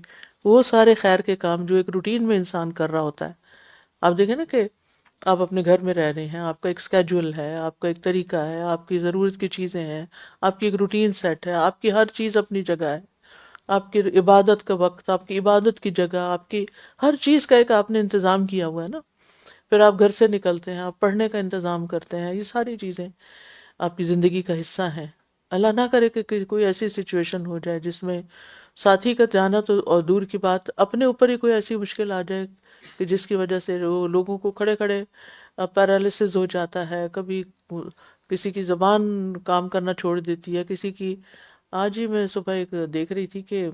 وہ سارے خیر کے کام جو ایک روٹین میں انسان کر رہا ہوتا ہے. آپ دیکھیں نا کہ آپ اپنے گھر میں رہ رہے ہیں، آپ کا ایک اسکیجول ہے، آپ کا ایک طریقہ ہے، آپ کی ضرورت کی چیزیں ہیں، آپ کی ایک روٹین سیٹ ہے، آپ کی ہر چیز اپنی جگہ ہے، آپ کی عبادت کا وقت، آپ کی عبادت کی جگہ، آپ کی ہر چیز کا ایک آپ نے انتظام کیا ہوا ہے نا. پھر آپ گھر سے نکلتے ہیں، آپ پڑھنے کا انتظام کرتے ہیں، یہ ساری چیزیں آپ کی زندگی کا حصہ ہیں. اللہ نہ کرے کہ کوئی ایسی سچویشن ہو جائے جس میں ساتھی کا جانا تو اور دور کی بات، اپنے اوپر ہی کوئی ایسی مشکل آ جائے کہ جس کی وجہ سے لوگوں کو کھڑے کھڑے پیرالسس ہو جاتا ہے. کبھی کسی کی زبان کام کرنا چھوڑ دیتی ہے، کسی کی. آج ہی میں صبح ایک دیکھ رہی تھی کہ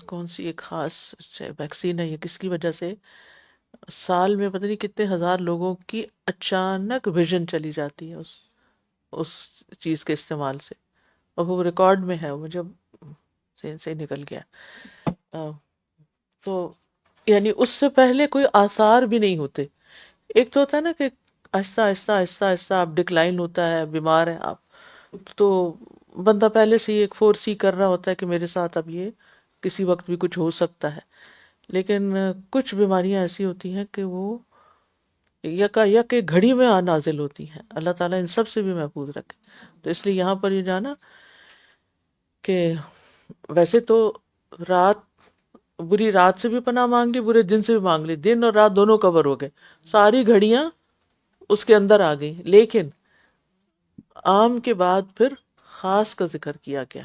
کون سی ایک خاص ویکسین ہے یا کس کی وجہ سے سال میں پتہ نہیں کتنے ہزار لوگوں کی اچانک ویژن چلی جاتی ہے اس چیز کے استعمال سے، اور وہ ریکارڈ میں ہے، مجھے ذہن سے نکل گیا. تو یعنی اس سے پہلے کوئی آثار بھی نہیں ہوتے. ایک تو ہوتا ہے نا کہ آہستہ آہستہ آہستہ آہستہ آپ ڈکلائن ہوتا ہے، بیمار ہیں آپ، تو بندہ پہلے سے ہی ایک فور سی کر رہا ہوتا ہے کہ میرے ساتھ اب یہ کسی وقت بھی کچھ ہو سکتا ہے. لیکن کچھ بیماریاں ایسی ہوتی ہیں کہ وہ یک ایک گھڑی میں نازل ہوتی ہیں. اللہ تعالیٰ ان سب سے بھی محفوظ رکھے. تو اس لیے یہاں پر یہ جانا کہ ویسے تو بری رات سے بھی پناہ مانگ لی، برے دن سے بھی مانگ لی، دن اور رات دونوں کور ہو گئے، ساری گھڑیاں اس کے اندر آ گئی. لیکن عام کے بعد پھر خاص کا ذکر کیا گیا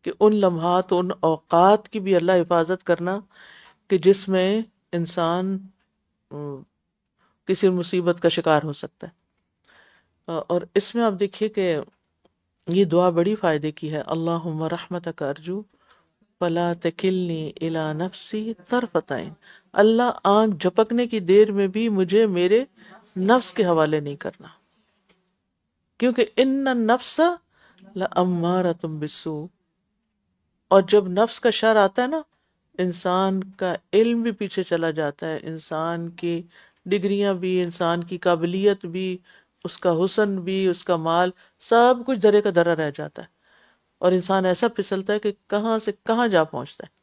کہ ان لمحات، ان اوقات کی بھی اللہ حفاظت کرنا کہ جس میں انسان کسی مصیبت کا شکار ہو سکتا ہے. اور اس میں آپ دیکھیے کہ یہ دعا بڑی فائدے کی ہے. اللہم رحمتک ارجو فلا تکلنی الی نفسی طرفۃ عین. اللہ آنکھ جھپکنے کی دیر میں بھی مجھے میرے نفس کے حوالے نہیں کرنا، کیونکہ ان النفس لامارۃ بالسوء. اور جب نفس کا شر آتا ہے نا، انسان کا علم بھی پیچھے چلا جاتا ہے، انسان کی ڈگریاں بھی، انسان کی قابلیت بھی، اس کا حسن بھی، اس کا مال، سب کچھ درے کا درا رہ جاتا ہے، اور انسان ایسا پھسلتا ہے کہ کہاں سے کہاں جا پہنچتا ہے.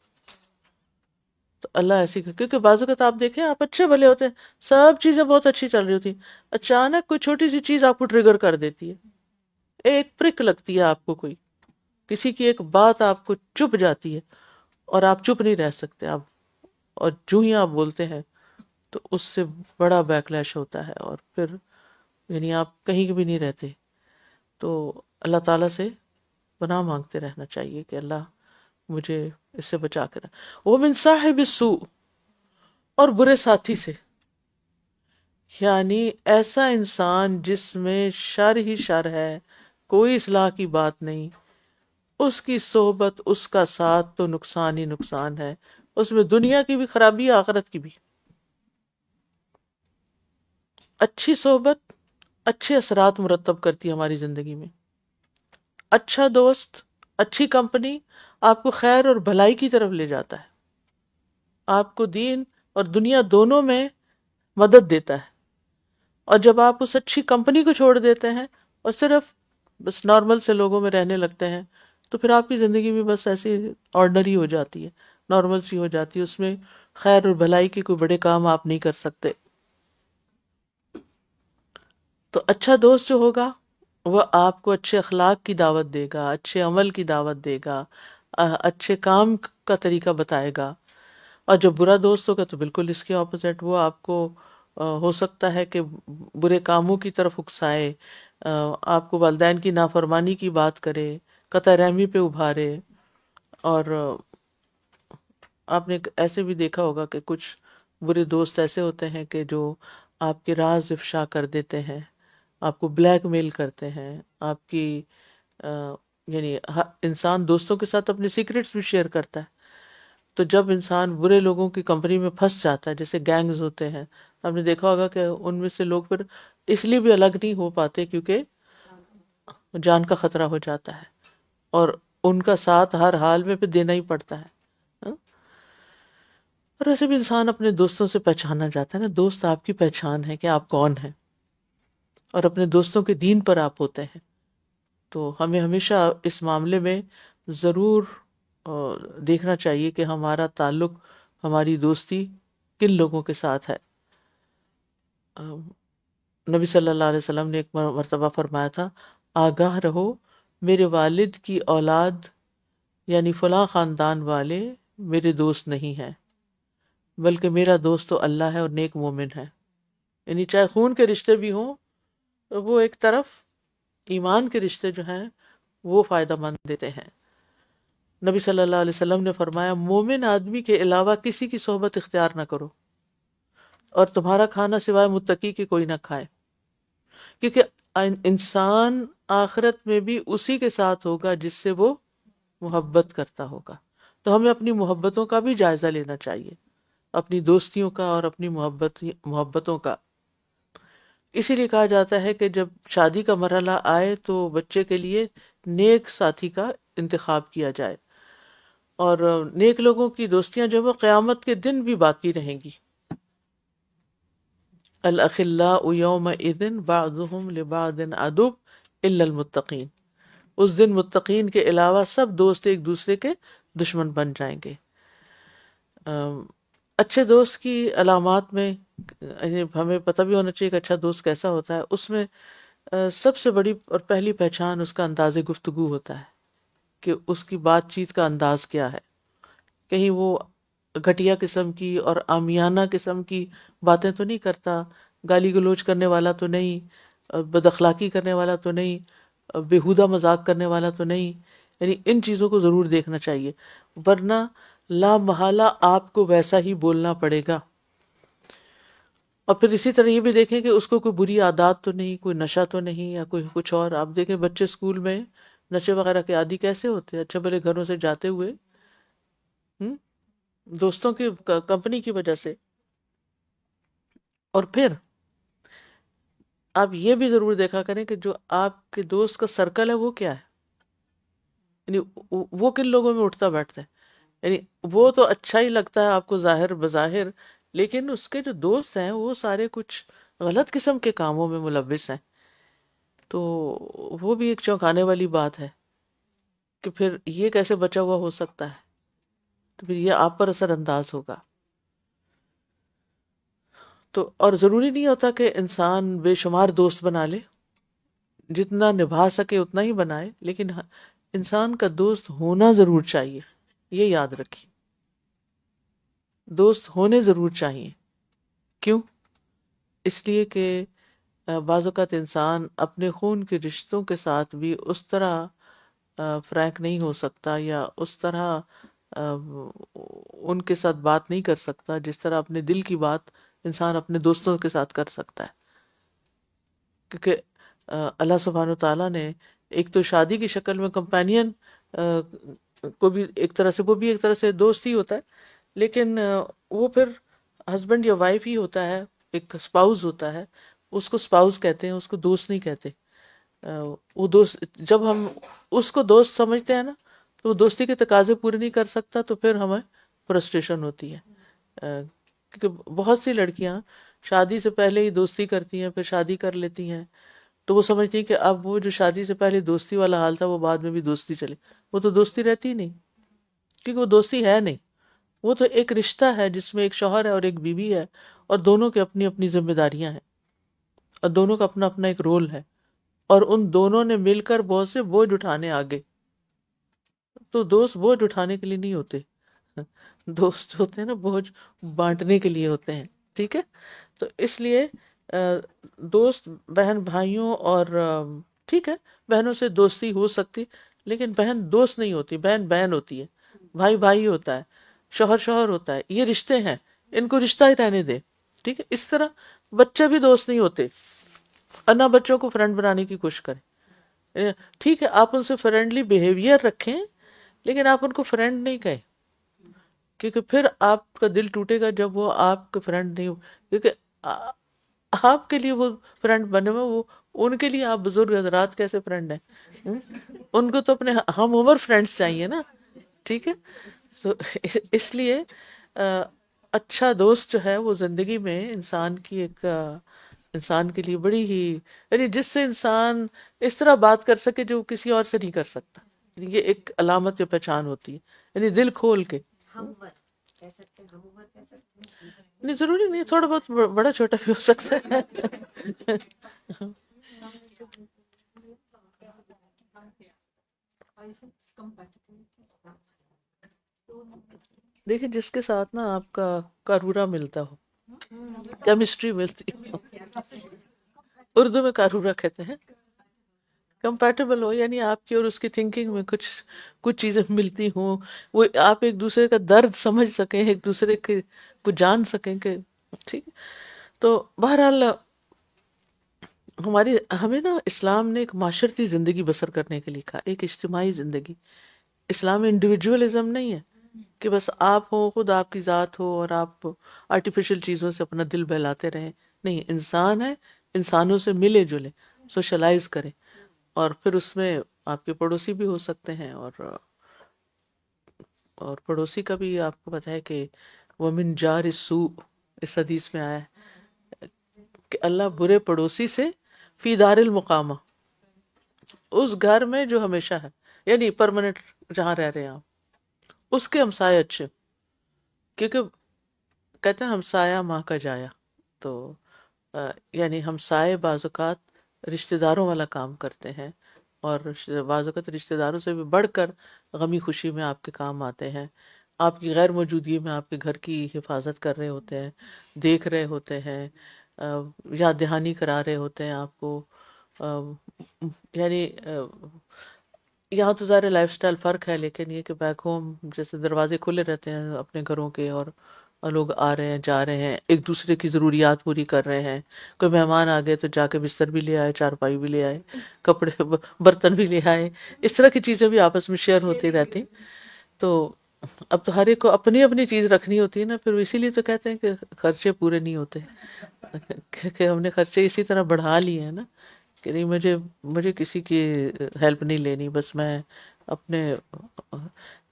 تو اللہ ایسی، کیونکہ بعض اوقات آپ دیکھیں آپ اچھے بھلے ہوتے ہیں، سب چیزیں بہت اچھی چل رہی ہوتی ہیں، اچانک کوئی چھوٹی سی چیز آپ کو ٹریگر کر دیتی ہے، ایک پرک لگتی ہے آپ کو، کوئی کسی کی ایک بات آپ کو چپ جاتی ہے اور آپ چپ نہیں رہ سکتے آپ، اور جو ہی آپ بولتے ہیں تو اس سے بڑا بیکلیش ہوتا ہے، اور پھر یعنی آپ کہیں بھی نہیں رہتے. تو اللہ تعالیٰ سے پناہ مانگتے رہنا چاہیے کہ اللہ مجھے اس سے بچا کے رکھ. وَمِن صَاحِبِ السُّوءِ، اور برے ساتھی سے، یعنی ایسا انسان جس میں شر ہی شر ہے، کوئی اصلاح کی بات نہیں، اس کی صحبت، اس کا ساتھ تو نقصان ہی نقصان ہے، اس میں دنیا کی بھی خرابی، آخرت کی بھی. اچھی صحبت اچھے اثرات مرتب کرتی ہے ہماری زندگی میں. اچھا دوست، اچھی کمپنی آپ کو خیر اور بھلائی کی طرف لے جاتا ہے، آپ کو دین اور دنیا دونوں میں مدد دیتا ہے. اور جب آپ اس اچھی کمپنی کو چھوڑ دیتے ہیں اور صرف بس نارمل سے لوگوں میں رہنے لگتے ہیں، تو پھر آپ کی زندگی بھی بس ایسی آرڈنری ہو جاتی ہے، نارمل سی ہو جاتی ہے. اس میں خیر اور بھلائی کے کوئی بڑے کام آپ نہیں کر سکتے. تو اچھا دوست جو ہوگا وہ آپ کو اچھے اخلاق کی دعوت دے گا، اچھے عمل کی دعوت دے گا، اچھے کام کا طریقہ بتائے گا. اور جب برا دوست ہوگا تو بالکل اس کے اپوزٹ، وہ آپ کو ہو سکتا ہے کہ برے کاموں کی طرف اکسائے، آپ کو والدین کی نافرمانی کی بات کرے، قطع رحمی پہ ابھارے. اور آپ نے ایسے بھی دیکھا ہوگا کہ کچھ برے دوست ایسے ہوتے ہیں کہ جو آپ کے راز افشا کر دیتے ہیں، آپ کو بلیک میل کرتے ہیں، آپ کی یعنی انسان دوستوں کے ساتھ اپنے سیکرٹس بھی شیئر کرتا ہے. تو جب انسان برے لوگوں کی کمپنی میں پھنس جاتا ہے، جیسے گینگز ہوتے ہیں، آپ نے دیکھا ہوگا کہ ان میں سے لوگ پھر اس لیے بھی الگ نہیں ہو پاتے کیونکہ جان کا خطرہ ہو جاتا ہے، اور ان کا ساتھ ہر حال میں پھر دینا ہی پڑتا ہے. اور ویسے بھی انسان اپنے دوستوں سے پہچانا جاتا ہے نا، دوست آپ کی پہچان ہے کہ آپ کون ہیں، اور اپنے دوستوں کے دین پر آپ ہوتے ہیں. تو ہمیں ہمیشہ اس معاملے میں ضرور دیکھنا چاہیے کہ ہمارا تعلق، ہماری دوستی کن لوگوں کے ساتھ ہے. نبی صلی اللہ علیہ وسلم نے ایک مرتبہ فرمایا تھا، آگاہ رہو میرے والد کی اولاد یعنی فلاں خاندان والے میرے دوست نہیں ہیں، بلکہ میرا دوست تو اللہ ہے اور نیک مومن ہے. یعنی چاہے خون کے رشتے بھی ہوں تو وہ ایک طرف، ایمان کے رشتے جو ہیں وہ فائدہ مند دیتے ہیں. نبی صلی اللہ علیہ وسلم نے فرمایا، مومن آدمی کے علاوہ کسی کی صحبت اختیار نہ کرو، اور تمہارا کھانا سوائے متقی کے کوئی نہ کھائے، کیونکہ انسان آخرت میں بھی اسی کے ساتھ ہوگا جس سے وہ محبت کرتا ہوگا. تو ہمیں اپنی محبتوں کا بھی جائزہ لینا چاہیے، اپنی دوستیوں کا اور اپنی محبتوں کا. اسی لیے کہا جاتا ہے کہ جب شادی کا مرحلہ آئے تو بچے کے لیے نیک ساتھی کا انتخاب کیا جائے، اور نیک لوگوں کی دوستیاں جو وہ قیامت کے دن بھی باقی رہیں گی. الاخلاء یومئذ بعضهم لبعض عدو الا المتقین. اس دن متقین کے علاوہ سب دوست ایک دوسرے کے دشمن بن جائیں گے. اچھے دوست کی علامات میں ہمیں پتہ بھی ہونا چاہیے کہ اچھا دوست کیسا ہوتا ہے. اس میں سب سے بڑی اور پہلی پہچان اس کا انداز گفتگو ہوتا ہے، کہ اس کی بات چیت کا انداز کیا ہے. کہیں وہ گھٹیا قسم کی اور عامیانہ قسم کی باتیں تو نہیں کرتا، گالی گلوچ کرنے والا تو نہیں، بد اخلاقی کرنے والا تو نہیں، بےہودہ مذاق کرنے والا تو نہیں. یعنی ان چیزوں کو ضرور دیکھنا چاہیے، ورنہ لا محالہ آپ کو ویسا ہی بولنا پڑے گا. اور پھر اسی طرح یہ بھی دیکھیں کہ اس کو کوئی بری عادات تو نہیں، کوئی نشہ تو نہیں، یا کوئی کچھ اور. آپ دیکھیں بچے اسکول میں نشے وغیرہ کے عادی کیسے ہوتے ہیں، اچھے بھلے گھروں سے جاتے ہوئے، دوستوں کی کمپنی کی وجہ سے. اور پھر آپ یہ بھی ضرور دیکھا کریں کہ جو آپ کے دوست کا سرکل ہے وہ کیا ہے، یعنی وہ کن لوگوں میں اٹھتا بیٹھتا ہے. یعنی وہ تو اچھا ہی لگتا ہے آپ کو ظاہر بظاہر، لیکن اس کے جو دوست ہیں وہ سارے کچھ غلط قسم کے کاموں میں ملوث ہیں. تو وہ بھی ایک چونکانے والی بات ہے کہ پھر یہ کیسے بچا ہوا ہو سکتا ہے. تو پھر یہ آپ پر اثر انداز ہوگا. تو اور ضروری نہیں ہوتا کہ انسان بے شمار دوست بنا لے، جتنا نبھا سکے اتنا ہی بنائے، لیکن انسان کا دوست ہونا ضرور چاہیے. یہ یاد رکھیے، دوست ہونے ضرور چاہیے. کیوں؟ اس لیے کہ بعض اوقات انسان اپنے خون کے رشتوں کے ساتھ بھی اس طرح فرینک نہیں ہو سکتا، یا اس طرح ان کے ساتھ بات نہیں کر سکتا جس طرح اپنے دل کی بات انسان اپنے دوستوں کے ساتھ کر سکتا ہے. کیونکہ اللہ سبحانہ وتعالیٰ نے ایک تو شادی کی شکل میں کمپینین کو بھی ایک طرح سے، وہ بھی ایک طرح سے دوست ہی ہوتا ہے، لیکن وہ پھر ہسبینڈ یا وائف ہی ہوتا ہے، ایک اسپاؤز ہوتا ہے، اس کو اسپاؤس کہتے ہیں، اس کو دوست نہیں کہتے۔ وہ دوست، جب ہم اس کو دوست سمجھتے ہیں نا تو وہ دوستی کے تقاضے پورے نہیں کر سکتا، تو پھر ہمیں فرسٹریشن ہوتی ہے۔ کیونکہ بہت سی لڑکیاں شادی سے پہلے ہی دوستی کرتی ہیں، پھر شادی کر لیتی ہیں، تو وہ سمجھتی ہیں کہ اب وہ جو شادی سے پہلے دوستی والا حال تھا وہ بعد میں بھی دوستی چلے۔ وہ تو دوستی رہتی ہی نہیں، کیونکہ وہ دوستی ہے نہیں، وہ تو ایک رشتہ ہے جس میں ایک شوہر ہے اور ایک بیوی ہے، اور دونوں کے اپنی اپنی ذمہ داریاں ہیں، اور دونوں کا اپنا اپنا ایک رول ہے، اور ان دونوں نے مل کر بہت سے بوجھ اٹھانے آگے۔ تو دوست بوجھ اٹھانے کے لیے نہیں ہوتے، دوست ہوتے ہیں نا بوجھ بانٹنے کے لیے ہوتے ہیں، ٹھیک ہے؟ تو اس لیے دوست بہن بھائیوں اور ٹھیک ہے بہنوں سے دوستی ہو سکتی، لیکن بہن دوست نہیں ہوتی، بہن بہن ہوتی ہے، بھائی بھائی ہوتا ہے، شوہر شوہر ہوتا ہے، یہ رشتے ہیں، ان کو رشتہ ہی رہنے دے، ٹھیک ہے؟ اس طرح بچے بھی دوست نہیں ہوتے، اور نہ بچوں کو فرینڈ بنانے کی کوشش کریں۔ ٹھیک ہے آپ ان سے فرینڈلی بیہیویئر رکھیں، لیکن آپ ان کو فرینڈ نہیں کہیں، کیونکہ پھر آپ کا دل ٹوٹے گا جب وہ آپ کے فرینڈ نہیں ہو، کیونکہ آپ کے لیے وہ فرینڈ بنے ہوئے، وہ ان کے لیے آپ بزرگ حضرات کیسے فرینڈ ہیں؟ ان کو تو اپنے ہم عمر فرینڈس چاہیے نا، ٹھیک ہے؟ تو اس لیے اچھا دوست جو ہے وہ زندگی میں انسان کی ایک انسان کے لیے بڑی ہی، یعنی جس سے انسان اس طرح بات کر سکے جو کسی اور سے نہیں کر سکتا، یہ ایک علامت یا پہچان ہوتی ہے، یعنی دل کھول کے۔ نہیں ضروری نہیں، تھوڑا بہت بڑا چھوٹا بھی ہو سکتا ہے۔ دیکھیں جس کے ساتھ نا آپ کا کارورا ملتا ہو، کیمسٹری ملتی ہو، اردو میں کارورا کہتے ہیں، کمپیٹیبل ہو، یعنی آپ کی اور اس کی تھنکنگ میں کچھ چیزیں ملتی ہوں، وہ آپ ایک دوسرے کا درد سمجھ سکیں، ایک دوسرے کو جان سکیں کہ ٹھیک۔ تو بہرحال ہمیں نا اسلام نے ایک معاشرتی زندگی بسر کرنے کے لیے کہا، ایک اجتماعی زندگی۔ اسلام میں انڈیویجولزم نہیں ہے کہ بس آپ ہو، خود آپ کی ذات ہو اور آپ آرٹیفیشل چیزوں سے اپنا دل بہلاتے رہیں، نہیں، انسان ہے، انسانوں سے ملے جلے، سوشلائز کریں، اور پھر اس میں آپ کے پڑوسی بھی ہو سکتے ہیں، اور پڑوسی کا بھی آپ کو پتہ ہے کہ وَمِن جار السوء، اس حدیث میں آیا ہے کہ اللہ برے پڑوسی سے فی دار المقامہ، اس گھر میں جو ہمیشہ ہے، یعنی پرماننٹ جہاں رہ رہے ہیں آپ، اس کے ہمسائے اچھے، کیونکہ کہتے ہیں ہمسایہ ماں کا جایا، تو یعنی ہمسائے بعض اوقات رشتہ داروں والا کام کرتے ہیں، اور بعض اوقات رشتہ داروں سے بھی بڑھ کر غمی خوشی میں آپ کے کام آتے ہیں، آپ کی غیر موجودگی میں آپ کے گھر کی حفاظت کر رہے ہوتے ہیں، دیکھ رہے ہوتے ہیں، یاد دہانی کرا رہے ہوتے ہیں آپ کو، یعنی یہاں تو ظاہر لائف سٹائل فرق ہے، لیکن یہ کہ بیک ہوم جیسے دروازے کھلے رہتے ہیں اپنے گھروں کے، اور لوگ آ رہے ہیں جا رہے ہیں، ایک دوسرے کی ضروریات پوری کر رہے ہیں، کوئی مہمان آ گئے تو جا کے بستر بھی لے آئے، چارپائی بھی لے آئے، کپڑے برتن بھی لے آئے، اس طرح کی چیزیں بھی آپس میں شیئر ہوتی رہتی۔ تو اب تو ہر ایک کو اپنی اپنی چیز رکھنی ہوتی ہے نا، پھر اسی لیے تو کہتے ہیں کہ خرچے پورے نہیں ہوتے، کہ ہم نے خرچے اسی طرح بڑھا لیے ہیں نا، کہ نہیں مجھے کسی کی ہیلپ نہیں لینی، بس میں اپنے۔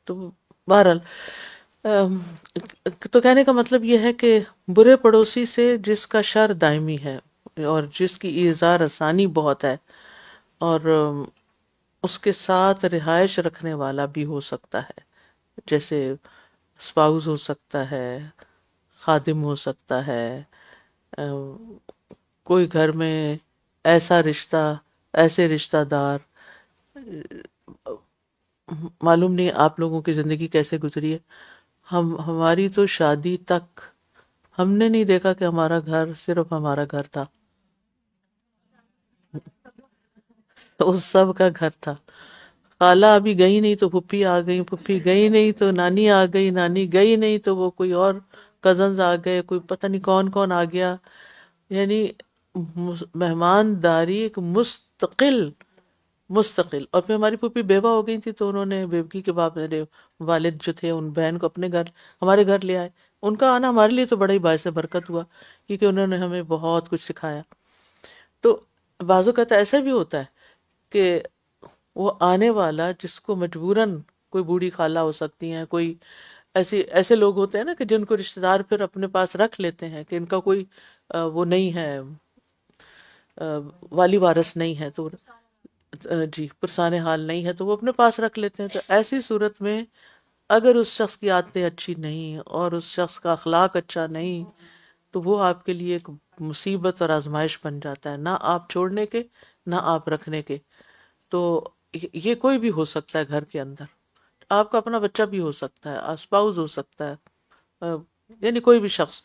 تو بہرحال تو کہنے کا مطلب یہ ہے کہ برے پڑوسی سے جس کا شر دائمی ہے اور جس کی ایذا رسانی بہت ہے، اور اس کے ساتھ رہائش رکھنے والا بھی ہو سکتا ہے، جیسے اسپاؤس ہو سکتا ہے، خادم ہو سکتا ہے، کوئی گھر میں ایسے رشتہ دار، معلوم نہیں آپ لوگوں کی زندگی کیسے گزری ہے، ہماری تو شادی تک ہم نے نہیں دیکھا کہ ہمارا گھر صرف ہمارا گھر تھا، اس سب کا گھر تھا، خالہ ابھی گئی نہیں تو پھپھی آ گئی، پھپھی گئی نہیں تو نانی آ گئی، نانی گئی نہیں تو وہ کوئی اور کزنز آ گئے، کوئی پتہ نہیں کون کون آ گیا، یعنی مہمانداری ایک مستقل۔ اور پھر ہماری پھوپھی بیوہ ہو گئی تھی تو انہوں نے بیوگی کے بعد میرے والد جو تھے ان بہن کو اپنے گھر، ہمارے گھر لے آئے، ان کا آنا ہمارے لیے تو بڑا ہی باعث برکت ہوا، کیونکہ انہوں نے ہمیں بہت کچھ سکھایا۔ تو بعض اوقات ایسا بھی ہوتا ہے کہ وہ آنے والا جس کو مجبوراً، کوئی بوڑھی خالہ ہو سکتی ہیں، کوئی ایسے لوگ ہوتے ہیں نا کہ جن کو رشتہ دار پھر اپنے پاس رکھ لیتے ہیں کہ ان کا کوئی وہ نہیں ہے، والی وارث نہیں ہے، تو جی پرسان حال نہیں ہے، تو وہ اپنے پاس رکھ لیتے ہیں. تو ایسی صورت میں اگر اس شخص کی عادتیں اچھی نہیں اور اس شخص کا اخلاق اچھا نہیں، تو وہ آپ کے لیے ایک مصیبت اور آزمائش بن جاتا ہے، نہ آپ چھوڑنے کے نہ آپ رکھنے کے. تو یہ کوئی بھی ہو سکتا ہے گھر کے اندر، آپ کا اپنا بچہ بھی ہو سکتا ہے، اسپاؤس ہو سکتا ہے، یعنی کوئی بھی شخص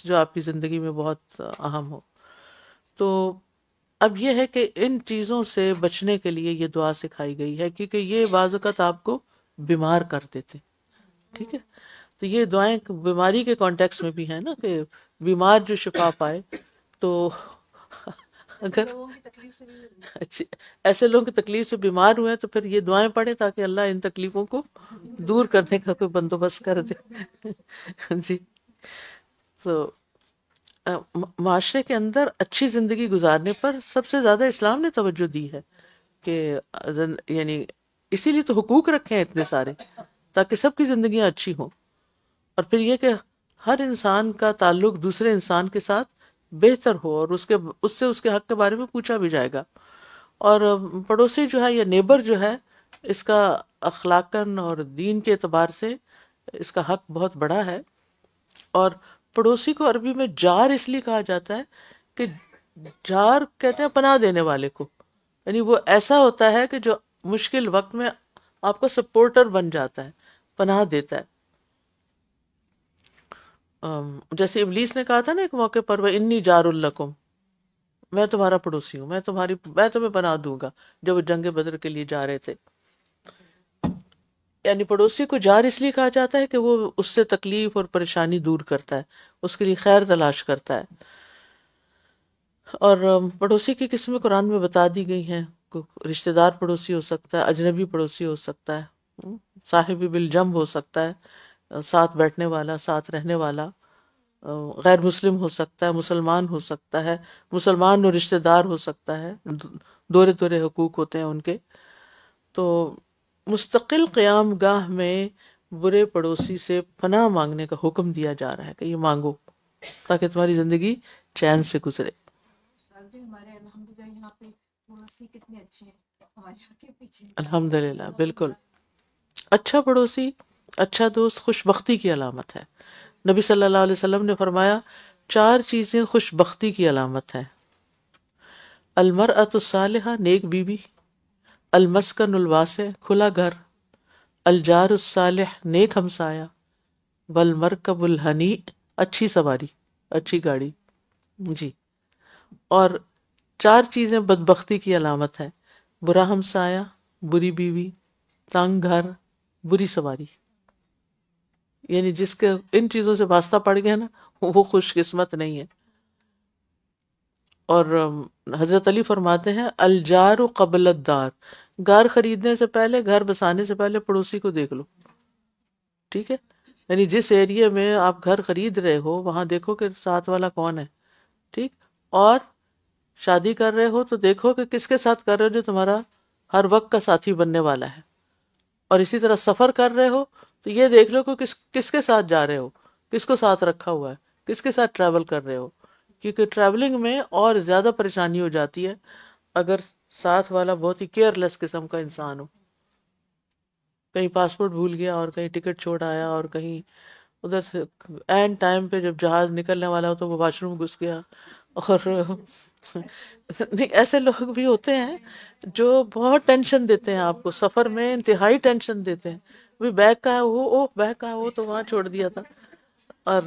جو آپ کی زندگی میں بہت اہم ہو. تو اب یہ ہے کہ ان چیزوں سے بچنے کے لیے یہ دعا سکھائی گئی ہے، کیونکہ یہ بعض اوقات آپ کو بیمار کر دیتے. ٹھیک ہے، تو یہ دعائیں بیماری کے کانٹیکس میں بھی ہیں نا، کہ بیمار جو شفا پائے. تو اگر اچھی ایسے لوگوں کی تکلیف سے بیمار ہوئے تو پھر یہ دعائیں پڑھیں تاکہ اللہ ان تکلیفوں کو دور کرنے کا کوئی بندوبست کر دے. جی. تو معاشرے کے اندر اچھی زندگی گزارنے پر سب سے زیادہ اسلام نے توجہ دی ہے، کہ یعنی اسی لیے تو حقوق رکھے ہیں اتنے سارے، تاکہ سب کی زندگیاں اچھی ہوں. اور پھر یہ کہ ہر انسان کا تعلق دوسرے انسان کے ساتھ بہتر ہو، اور اس سے اس کے حق کے بارے میں پوچھا بھی جائے گا. اور پڑوسی جو ہے یا نیبر جو ہے، اس کا اخلاقاً اور دین کے اعتبار سے اس کا حق بہت بڑا ہے. اور پڑوسی کو عربی میں جار اس لیے کہا جاتا ہے کہ جار کہتے ہیں پناہ دینے والے کو، یعنی وہ ایسا ہوتا ہے کہ جو مشکل وقت میں آپ کا سپورٹر بن جاتا ہے، پناہ دیتا ہے. جیسے ابلیس نے کہا تھا نا ایک موقع پر، وَإِنِّي جَارٌ لَكُمْ، میں تمہارا پڑوسی ہوں، میں تمہیں پناہ دوں گا، جب وہ جنگ بدر کے لیے جا رہے تھے. یعنی پڑوسی کو جار اس لیے کہا جاتا ہے کہ وہ اس سے تکلیف اور پریشانی دور کرتا ہے، اس کے لیے خیر تلاش کرتا ہے. اور پڑوسی کی قسمیں قرآن میں بتا دی گئی ہیں. رشتہ دار پڑوسی ہو سکتا ہے، اجنبی پڑوسی ہو سکتا ہے، صاحب بالجنب ہو سکتا ہے، ساتھ بیٹھنے والا، ساتھ رہنے والا، غیر مسلم ہو سکتا ہے، مسلمان ہو سکتا ہے، مسلمان اور رشتہ دار ہو سکتا ہے، دورے دورے حقوق ہوتے ہیں ان کے. تو مستقل قیام گاہ میں برے پڑوسی سے پناہ مانگنے کا حکم دیا جا رہا ہے کہ یہ مانگو تاکہ تمہاری زندگی چین سے گزرے. الحمدللہ، بالکل. اچھا پڑوسی، اچھا دوست خوش بختی کی علامت ہے. نبی صلی اللہ علیہ وسلم نے فرمایا 4 چیزیں خوش بختی کی علامت ہیں: المرأۃ الصالحہ، نیک بیوی، المسکن الواسع، کھلا گھر، الجار الصالح، نیک ہمسایہ، والمرکب الحنی، اچھی سواری، اچھی گاڑی. جی. اور 4 چیزیں بدبختی کی علامت ہے: برا ہمسایہ، بری بیوی، تنگ گھر، بری سواری. یعنی جس کے ان چیزوں سے واسطہ پڑ گیا نا، وہ خوش قسمت نہیں ہے. اور حضرت علی فرماتے ہیں الجار قبل الدار، گھر خریدنے سے پہلے، گھر بسانے سے پہلے پڑوسی کو دیکھ لو. ٹھیک ہے، یعنی جس ایریے میں آپ گھر خرید رہے ہو وہاں دیکھو کہ ساتھ والا کون ہے. ٹھیک. اور شادی کر رہے ہو تو دیکھو کہ کس کے ساتھ کر رہے ہو جو تمہارا ہر وقت کا ساتھی بننے والا ہے. اور اسی طرح سفر کر رہے ہو تو یہ دیکھ لو کہ کس کے ساتھ جا رہے ہو، کس کو ساتھ رکھا ہوا ہے، کس کے ساتھ ٹریول کر رہے ہو. کیونکہ ٹریولنگ میں اور زیادہ پریشانی ہو جاتی ہے اگر ساتھ والا بہت ہی کیئر لیس قسم کا انسان ہو. کہیں پاسپورٹ بھول گیا اور کہیں ٹکٹ چھوڑ آیا، اور کہیں ادھر سے اینڈ ٹائم پہ جب جہاز نکلنے والا ہو تو وہ واش روم گھس گیا. اور نہیں، ایسے لوگ بھی ہوتے ہیں جو بہت ٹینشن دیتے ہیں آپ کو، سفر میں انتہائی ٹینشن دیتے ہیں. بھی بیگ کہاں ہے وہ، بیگ کہاں ہے وہ، تو وہاں چھوڑ دیا تھا. اور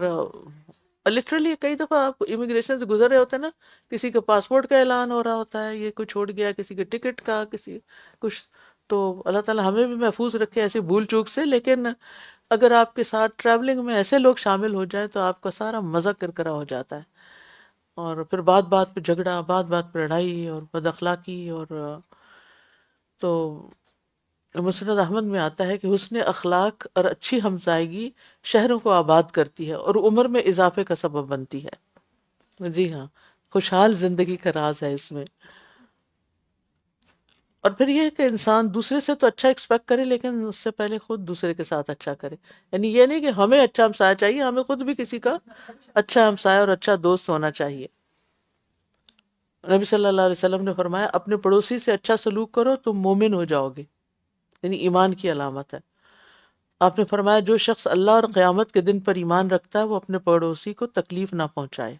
لٹرلی کئی دفعہ آپ امیگریشن سے گزر رہے ہوتے ہیں نا، کسی کے پاسپورٹ کا اعلان ہو رہا ہوتا ہے، یہ کوئی چھوڑ گیا، کسی کے ٹکٹ کا، کسی کچھ. تو اللہ تعالیٰ ہمیں بھی محفوظ رکھے ایسی بھول چوک سے. لیکن اگر آپ کے ساتھ ٹریولنگ میں ایسے لوگ شامل ہو جائیں تو آپ کا سارا مزہ کرکرا ہو جاتا ہے، اور پھر بات بات پہ جھگڑا، بات بات پہ لڑائی اور بد اخلاقی. اور تو مسند احمد میں آتا ہے کہ حسن اخلاق اور اچھی ہمسائیگی شہروں کو آباد کرتی ہے اور عمر میں اضافے کا سبب بنتی ہے. جی ہاں، خوشحال زندگی کا راز ہے اس میں. اور پھر یہ کہ انسان دوسرے سے تو اچھا ایکسپیکٹ کرے لیکن اس سے پہلے خود دوسرے کے ساتھ اچھا کرے. یعنی یہ نہیں کہ ہمیں اچھا ہمسایہ چاہیے، ہمیں خود بھی کسی کا اچھا ہمسایہ اور اچھا دوست ہونا چاہیے. نبی صلی اللہ علیہ وسلم نے فرمایا اپنے پڑوسی سے اچھا سلوک کرو تم مومن ہو جاؤ گے، یعنی ایمان کی علامت ہے. آپ نے فرمایا جو شخص اللہ اور قیامت کے دن پر ایمان رکھتا ہے وہ اپنے پڑوسی کو تکلیف نہ پہنچائے،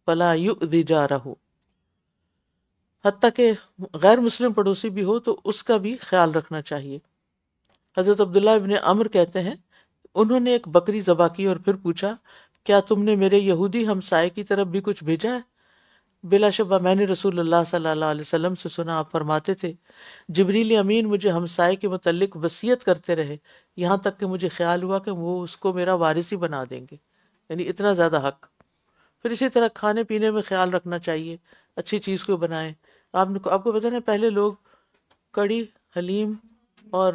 فلا یؤذی جارہ، حتیٰ کہ غیر مسلم پڑوسی بھی ہو تو اس کا بھی خیال رکھنا چاہیے. حضرت عبداللہ ابن عمر کہتے ہیں انہوں نے ایک بکری ذبح کی اور پھر پوچھا کیا تم نے میرے یہودی ہمسائے کی طرف بھی کچھ بھیجا ہے؟ بلا شبہ میں نے رسول اللہ صلی اللہ علیہ وسلم سے سنا آپ فرماتے تھے جبریل امین مجھے ہمسائے کے متعلق وصیت کرتے رہے یہاں تک کہ مجھے خیال ہوا کہ وہ اس کو میرا وارث ہی بنا دیں گے، یعنی اتنا زیادہ حق. پھر اسی طرح کھانے پینے میں خیال رکھنا چاہیے، اچھی چیز کو بنائیں. آپ کو پتہ ہے پہلے لوگ کڑی، حلیم اور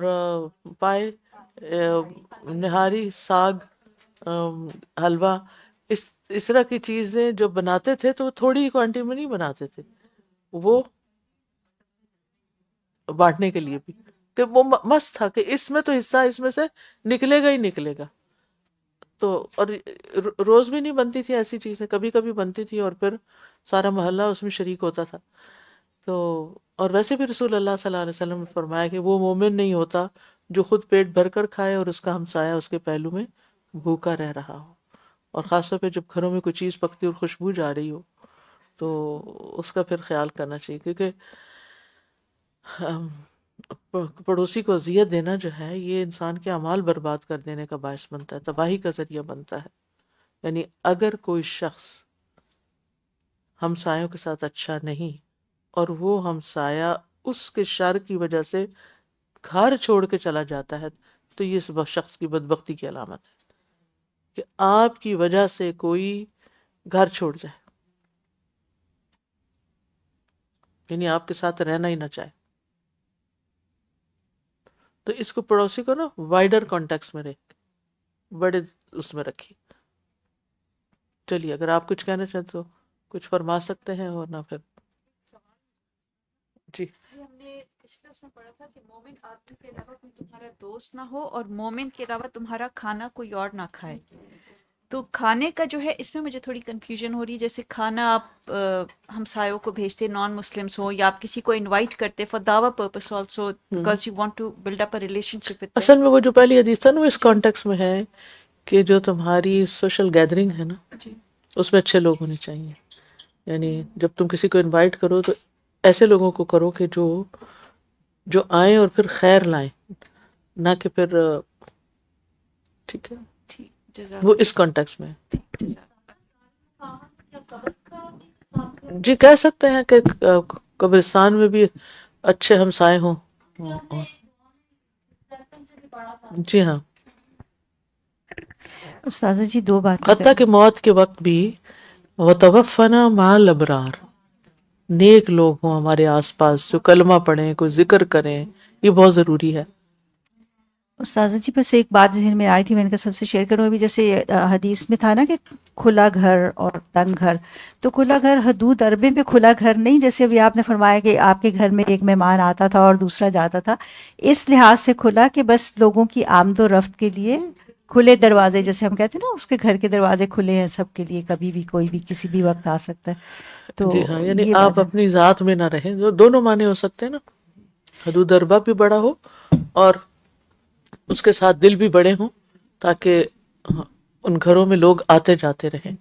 پائے، نہاری، ساگ، حلوہ، اس طرح کی چیزیں جو بناتے تھے تو وہ تھوڑی کوانٹٹی میں نہیں بناتے تھے، وہ بانٹنے کے لیے بھی، کہ وہ مست تھا کہ اس میں تو حصہ اس میں سے نکلے گا ہی نکلے گا. تو اور روز بھی نہیں بنتی تھی ایسی چیزیں، کبھی کبھی بنتی تھی اور پھر سارا محلہ اس میں شریک ہوتا تھا. تو اور ویسے بھی رسول اللہ صلی اللہ علیہ وسلم نے فرمایا کہ وہ مومن نہیں ہوتا جو خود پیٹ بھر کر کھائے اور اس کا ہمسایہ اس کے پہلو میں بھوکا رہ رہا ہو. اور خاص طور پہ جب گھروں میں کوئی چیز پکتی اور خوشبو جا رہی ہو تو اس کا پھر خیال کرنا چاہیے، کیونکہ پڑوسی کو اذیت دینا جو ہے یہ انسان کے اعمال برباد کر دینے کا باعث بنتا ہے، تباہی کا ذریعہ بنتا ہے. یعنی اگر کوئی شخص ہمسایوں کے ساتھ اچھا نہیں اور وہ ہمسایہ اس کے شر کی وجہ سے گھر چھوڑ کے چلا جاتا ہے تو یہ اس شخص کی بدبختی کی علامت ہے کہ آپ کی وجہ سے کوئی گھر چھوڑ جائے، یعنی آپ کے ساتھ رہنا ہی نہ چاہے. تو اس کو پڑوسی کو نا وائڈر کانٹیکس میں رکھ، بڑے اس میں رکھیے. چلیے اگر آپ کچھ کہنا چاہتے تو کچھ فرما سکتے ہیں، اور نہ پھر جی. ہم نے پچھلے اس میں پڑھا تھا کہ مومن آدمی کے علاوہ کوئی تمہارا دوست نہ ہو اور مومن کے علاوہ تمہارا کھانا کوئی اور نہ کھائے. تو کھانے کا جو ہے اس میں مجھے تھوڑی کنفیوژن ہو رہی ہے، جیسے کھانا آپ ہمسایوں کو بھیجتے نان مسلمس ہو یا آپ کسی کو انوائٹ کرتے فار دعوی purpose also because you want to build up a relationship with. اصل میں وہ جو پہلی حدیث تھا نا وہ اس کانٹیکس میں ہے کہ جو تمہاری سوشل گیدرنگ ہے نا اس میں اچھے لوگ ہونے چاہیے. یعنی جب تم کسی کو انوائٹ کرو تو ایسے لوگوں کو کرو کہ جو آئیں اور پھر خیر لائیں، نہ کہ پھر ٹھیک ہے وہ اس کانٹیکس میں. جی کہہ سکتے ہیں کہ قبرستان میں بھی اچھے ہمسائے ہوں. جی ہاں، استاذہ جی دو بات حتیٰ کہ موت کے وقت بھی وَتَوَفَّنَا مَعَ الْأَبْرَارِ، نیک لوگ ہوں ہمارے آس پاس جو کلمہ پڑھیں، کوئی ذکر کریں، یہ بہت ضروری ہے. استاذہ جی بس ایک بات ذہن میں آئی تھی، میں نے کہا سب سے شیئر کروں. ابھی جیسے حدیث میں تھا نا کہ کھلا گھر اور تنگ گھر، تو کھلا گھر حدود عربی میں کھلا گھر نہیں، جیسے ابھی آپ نے فرمایا کہ آپ کے گھر میں ایک مہمان آتا تھا اور دوسرا جاتا تھا، اس لحاظ سے کھلا کہ بس لوگوں کی آمد و رفت کے لیے کھلے دروازے، جیسے ہم کہتے ہیں نا اس کے گھر کے دروازے کھلے ہیں سب کے لیے، کبھی بھی کوئی بھی کسی بھی وقت آ سکتا ہے. تو جی ہاں، یعنی آپ اپنی ذات میں نہ رہیں، دونوں معنی ہو سکتے ہیں نا، حدود اربا بھی بڑا ہو اور اس کے ساتھ دل بھی بڑے ہوں تاکہ ان گھروں میں لوگ آتے جاتے رہیں،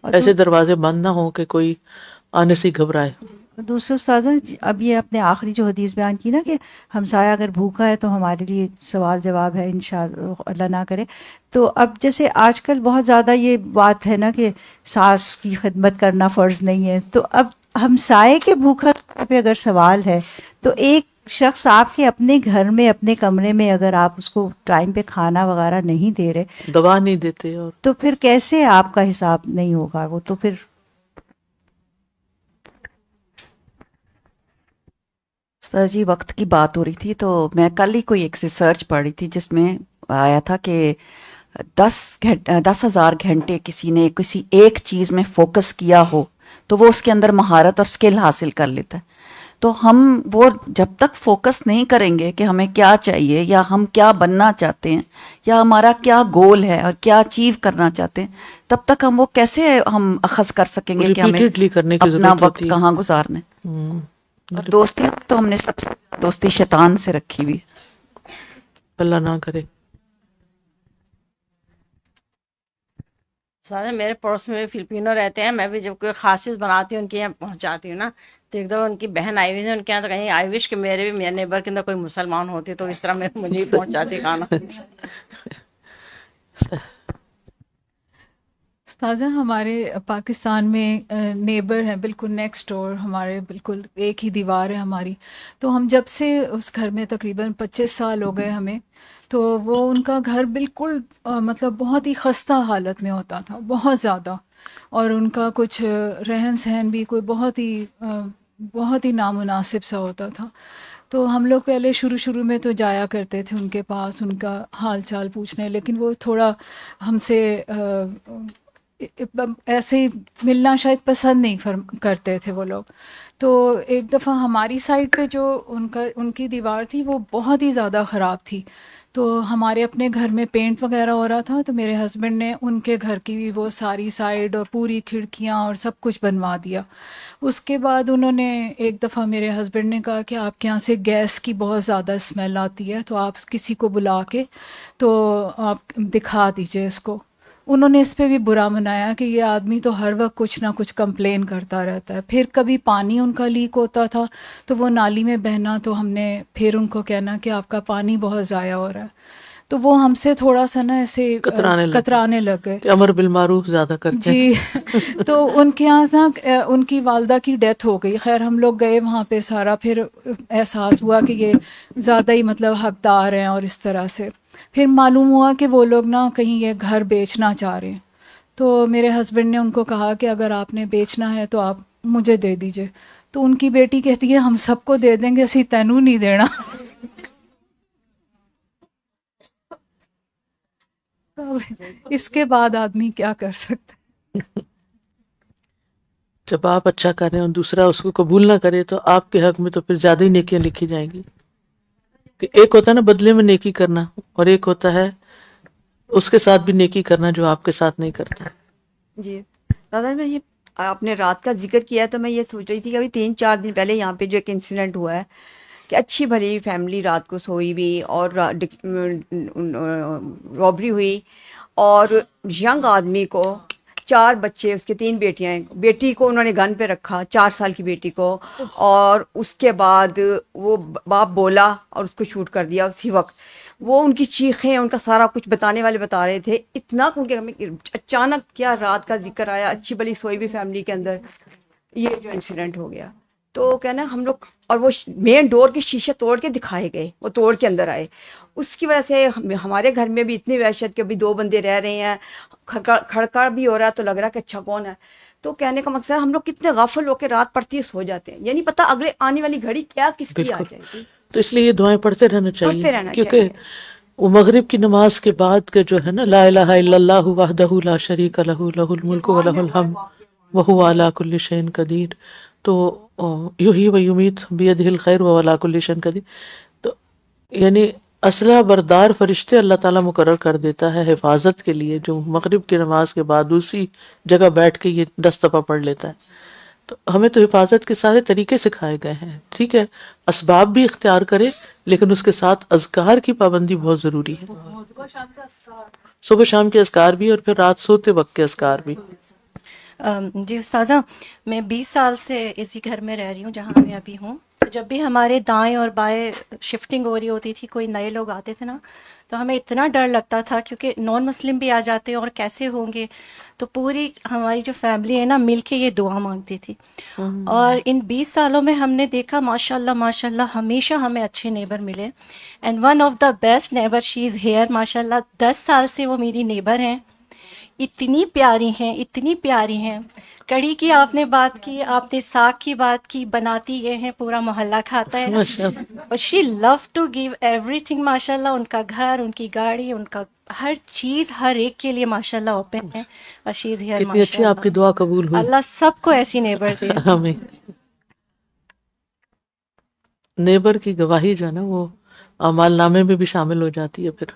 ایسے دروازے بند نہ ہوں کہ کوئی آنے سے گھبرائے. دوسرے استاذہ اب یہ اپنے آخری جو حدیث بیان کی نا کہ ہمسایہ اگر بھوکا ہے تو ہمارے لیے سوال جواب ہے انشاءاللہ، اللہ نہ کرے. تو اب جیسے آج کل بہت زیادہ یہ بات ہے نا کہ ساس کی خدمت کرنا فرض نہیں ہے، تو اب ہمسائے کے بھوکا پہ اگر سوال ہے تو ایک شخص آپ کے اپنے گھر میں اپنے کمرے میں اگر آپ اس کو ٹائم پہ کھانا وغیرہ نہیں دے رہے، دوا نہیں دیتے، اور تو پھر کیسے آپ کا حساب نہیں ہوگا؟ وہ تو پھر سر جی وقت کی بات ہو رہی تھی تو میں کل ہی کوئی ایک ریسرچ پڑھ رہی تھی جس میں آیا تھا کہ 10,000 گھنٹے کسی نے کسی ایک چیز میں فوکس کیا ہو تو وہ اس کے اندر مہارت اور اسکل حاصل کر لیتا ہے. تو ہم وہ جب تک فوکس نہیں کریں گے کہ ہمیں کیا چاہیے یا ہم کیا بننا چاہتے ہیں یا ہمارا کیا گول ہے اور کیا اچیو کرنا چاہتے ہیں، تب تک ہم وہ کیسے ہم اخذ کر سکیں گے کہ ہمیں اپنا وقت کہاں گزارنا ہے. اور دوستی تو ہم نے سب سے دوستی شیطان سے رکھی ہوئی، اللہ نہ کرے. سارے میرے پڑوس میں بھی فلپینو رہتے ہیں، میں بھی جب کوئی خاص چیز بناتی ہوں ان کے یہاں پہنچاتی ہوں نا، تو ایک دفعہ ان کی بہن آئی ہوئی تھی ان کے یہاں، تو کہیں آئی وش کہ میرے نیبر کے اندر کوئی مسلمان ہوتی تو اس طرح مجھے ہی پہنچاتی کھانا. استاذہ ہمارے پاکستان میں نیبر ہیں بالکل نیکسٹ ڈور، ہمارے بالکل ایک ہی دیوار ہے ہماری. تو ہم جب سے اس گھر میں تقریباً 25 سال ہو گئے ہمیں، تو وہ ان کا گھر بالکل مطلب بہت ہی خستہ حالت میں ہوتا تھا، بہت زیادہ. اور ان کا کچھ رہن سہن بھی کوئی بہت ہی نامناسب سا ہوتا تھا. تو ہم لوگ پہلے شروع میں تو جایا کرتے تھے ان کے پاس، ان کا حال چال پوچھنے، لیکن وہ تھوڑا ہم سے ایسے ہی ملنا شاید پسند نہیں کرتے تھے وہ لوگ. تو ایک دفعہ ہماری سائڈ پہ جو ان کی دیوار تھی وہ بہت ہی زیادہ خراب تھی. تو ہمارے اپنے گھر میں پینٹ وغیرہ ہو رہا تھا، تو میرے ہسبینڈ نے ان کے گھر کی بھی وہ ساری سائڈ اور پوری کھڑکیاں اور سب کچھ بنوا دیا. اس کے بعد انہوں نے ایک دفعہ میرے ہسبینڈ نے کہا کہ آپ کے یہاں سے گیس کی بہت زیادہ اسمیل آتی ہے، تو آپ کسی کو بلا کے تو آپ دکھا دیجئے اس کو. انہوں نے اس پہ بھی برا منایا کہ یہ آدمی تو ہر وقت کچھ نہ کچھ کمپلین کرتا رہتا ہے. پھر کبھی پانی ان کا لیک ہوتا تھا تو وہ نالی میں بہنا، تو ہم نے پھر ان کو کہنا کہ آپ کا پانی بہت ضائع ہو رہا ہے. تو وہ ہم سے تھوڑا سا نا ایسے کترانے لگ گئے، امر بالمعروف زیادہ کرتے ہیں. جی. تو ان کے یہاں تھا، ان کی والدہ کی ڈیتھ ہو گئی. خیر ہم لوگ گئے وہاں پہ، سارا پھر احساس ہوا کہ یہ زیادہ ہی مطلب حقدار ہیں اور اس طرح سے. پھر معلوم ہوا کہ وہ لوگ نا کہیں یہ گھر بیچنا چاہ رہے ہیں. تو میرے ہسبینڈ نے ان کو کہا کہ اگر آپ نے بیچنا ہے تو آپ مجھے دے دیجئے. تو ان کی بیٹی کہتی ہے ہم سب کو دے دیں گے، اسی تینوں نہیں دینا. اس کے بعد آدمی کیا کر سکتا ہے؟ جب آپ اچھا کریں اور دوسرا اس کو قبول نہ کرے تو آپ کے حق میں تو پھر زیادہ ہی نیکیاں لکھی جائیں گی. کہ ایک ہوتا ہے نا بدلے میں نیکی کرنا، اور ایک ہوتا ہے اس کے ساتھ بھی نیکی کرنا جو آپ کے ساتھ نہیں کرتا. جی دادا، میں یہ آپ نے رات کا ذکر کیا تو میں یہ سوچ رہی تھی کہ ابھی 3-4 دن پہلے یہاں پہ جو ایک انسیڈنٹ ہوا ہے کہ اچھی بھلی فیملی رات کو سوئی ہوئی اور رابری ہوئی، اور ینگ آدمی کو 4 بچے، اس کے 3 بیٹیاں ہیں، بیٹی کو انہوں نے گن پہ رکھا، 4 سال کی بیٹی کو، اور اس کے بعد وہ باپ بولا اور اس کو شوٹ کر دیا اسی وقت. وہ ان کی چیخیں، ان کا سارا کچھ بتانے والے بتا رہے تھے، اتنا ان کے ہمیں اچانک کیا رات کا ذکر آیا اچھی بلی سوئی ہوئی فیملی کے اندر یہ جو انسیڈنٹ ہو گیا. تو کہنا ہم لوگ، اور وہ مین ڈور کے شیشے توڑ کے دکھائے گئے، وہ توڑ کے اندر آئے. اس کی وجہ سے ہمارے گھر میں بھی اتنی وحشت کہ ابھی 2 بندے رہ رہے ہیں، کھڑکا بھی ہو رہا ہے تو لگ رہا ہے کہ اچھا کون ہے. تو کہنے کا مقصد ہے ہم لوگ کتنے غافل ہو کے رات پڑتی ہے سو جاتے ہیں، یعنی پتہ اگلے آنے والی گھڑی کیا کس کی آ جائے گی. تو اس لیے یہ دعائیں پڑھتے رہنا چاہیے، کیونکہ وہ مغرب کی نماز کے بعد کے جو ہے نا لا الہ الا اللہ وحدہ لا شریک لہ لہ الملک و لہ الحمد وہو علی کل شیء قدیر، تو یحیی و یمیت بیدہ الخیر وہو علی کل شیء قدیر. تو یعنی اسلحہ بردار فرشتے اللہ تعالیٰ مقرر کر دیتا ہے حفاظت کے لیے، جو مغرب کی نماز کے بعد اسی جگہ بیٹھ کے یہ 10 دفعہ پڑھ لیتا ہے. تو ہمیں تو حفاظت کے سارے طریقے سکھائے گئے ہیں، ٹھیک ہے، اسباب بھی اختیار کرے لیکن اس کے ساتھ اذکار کی پابندی بہت ضروری ہے. صبح شام کے اذکار بھی، اور پھر رات سوتے وقت کے اذکار بھی. جی استاذہ، میں 20 سال سے اسی گھر میں رہ رہی ہوں جہاں میں ابھی ہوں. جب بھی ہمارے دائیں اور بائیں شفٹنگ ہو رہی ہوتی تھی، کوئی نئے لوگ آتے تھے نا، تو ہمیں اتنا ڈر لگتا تھا کیونکہ نان مسلم بھی آ جاتے اور کیسے ہوں گے. تو پوری ہماری جو فیملی ہے نا مل کے یہ دعا مانگتی تھی. اور ان 20 سالوں میں ہم نے دیکھا ماشاءاللہ ہمیشہ ہمیں اچھے نیبر ملے. And one of the best neighbour she is here, ماشاءاللہ 10 سال سے وہ میری نیبر ہیں. اتنی پیاری ہیں، اتنی پیاری ہیں. کڑھی کی آپ نے بات کی، آپ نے ساگ کی بات کی، بناتی یہ ہیں، پورا محلہ کھاتا ہے. اور شی لو ٹو گیو ایوری تھنگ. ماشاء اللہ ان کا گھر، ان کی گاڑی، ان کا ہر چیز ہر ایک کے لیے ماشاء اللہ اوپن ہے. اور شی از ہیئر. کتنی اچھی آپ کی دعا قبول ہوئی. اللہ سب کو ایسی نیبر دے. آمین. نیبر کی گواہی جو ہے نا وہ اعمال نامے میں بھی شامل ہو جاتی ہے. پھر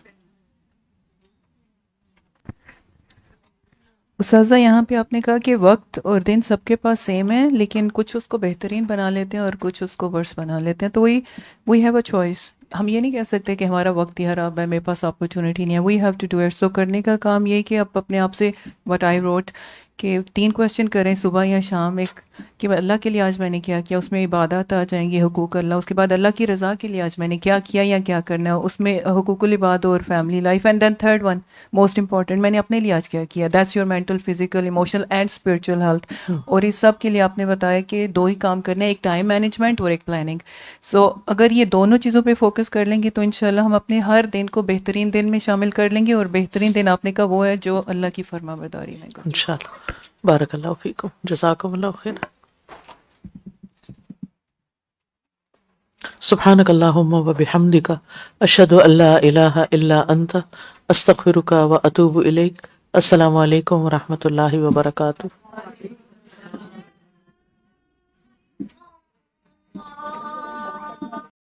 اساتذہ یہاں پہ آپ نے کہا کہ وقت اور دن سب کے پاس سیم ہے، لیکن کچھ اس کو بہترین بنا لیتے ہیں اور کچھ اس کو ورس بنا لیتے ہیں. تو وی ہیو اے چوائس. ہم یہ نہیں کہہ سکتے کہ ہمارا وقت ہی خراب ہے، میرے پاس اپرچونیٹی نہیں ہے. We have to do it. So کرنے کا کام یہ کہ آپ اپنے آپ سے وٹ آئی روٹ کہ 3 کویسچن کریں صبح یا شام. ایک کہ اللہ کے لیے آج میں نے کیا کیا، اس میں عبادات آ جائیں گے، حقوق اللہ. اس کے بعد اللہ کی رضا کے لیے آج میں نے کیا کیا یا کیا کرنا ہے، اس میں حقوق العباد اور family life. And then third one most important, میں نے اپنے لیے آج کیا کیا. That's your mental, physical, emotional and spiritual health. اور اس سب کے لیے آپ نے بتایا کہ 2 ہی کام کرنے ہیں، ایک ٹائم مینجمنٹ اور ایک پلاننگ. سو اگر یہ دونوں چیزوں پہ فوکس کر لیں گے تو انشاءاللہ ہم اپنے ہر دن کو بہترین دن میں شامل کر لیں گے. اور بہترین دن آپ نے کہا وہ ہے جو اللہ کی فرما برداری میں. انشاءاللہ. بارک اللہ فیکم، جزاکم اللہ خیر. سبحانک اللہم و بحمدک، اشہد ان لا الہ الا انت، استغفرک و اتوب الیک. السلام علیکم و رحمۃ اللہ وبرکاتہ.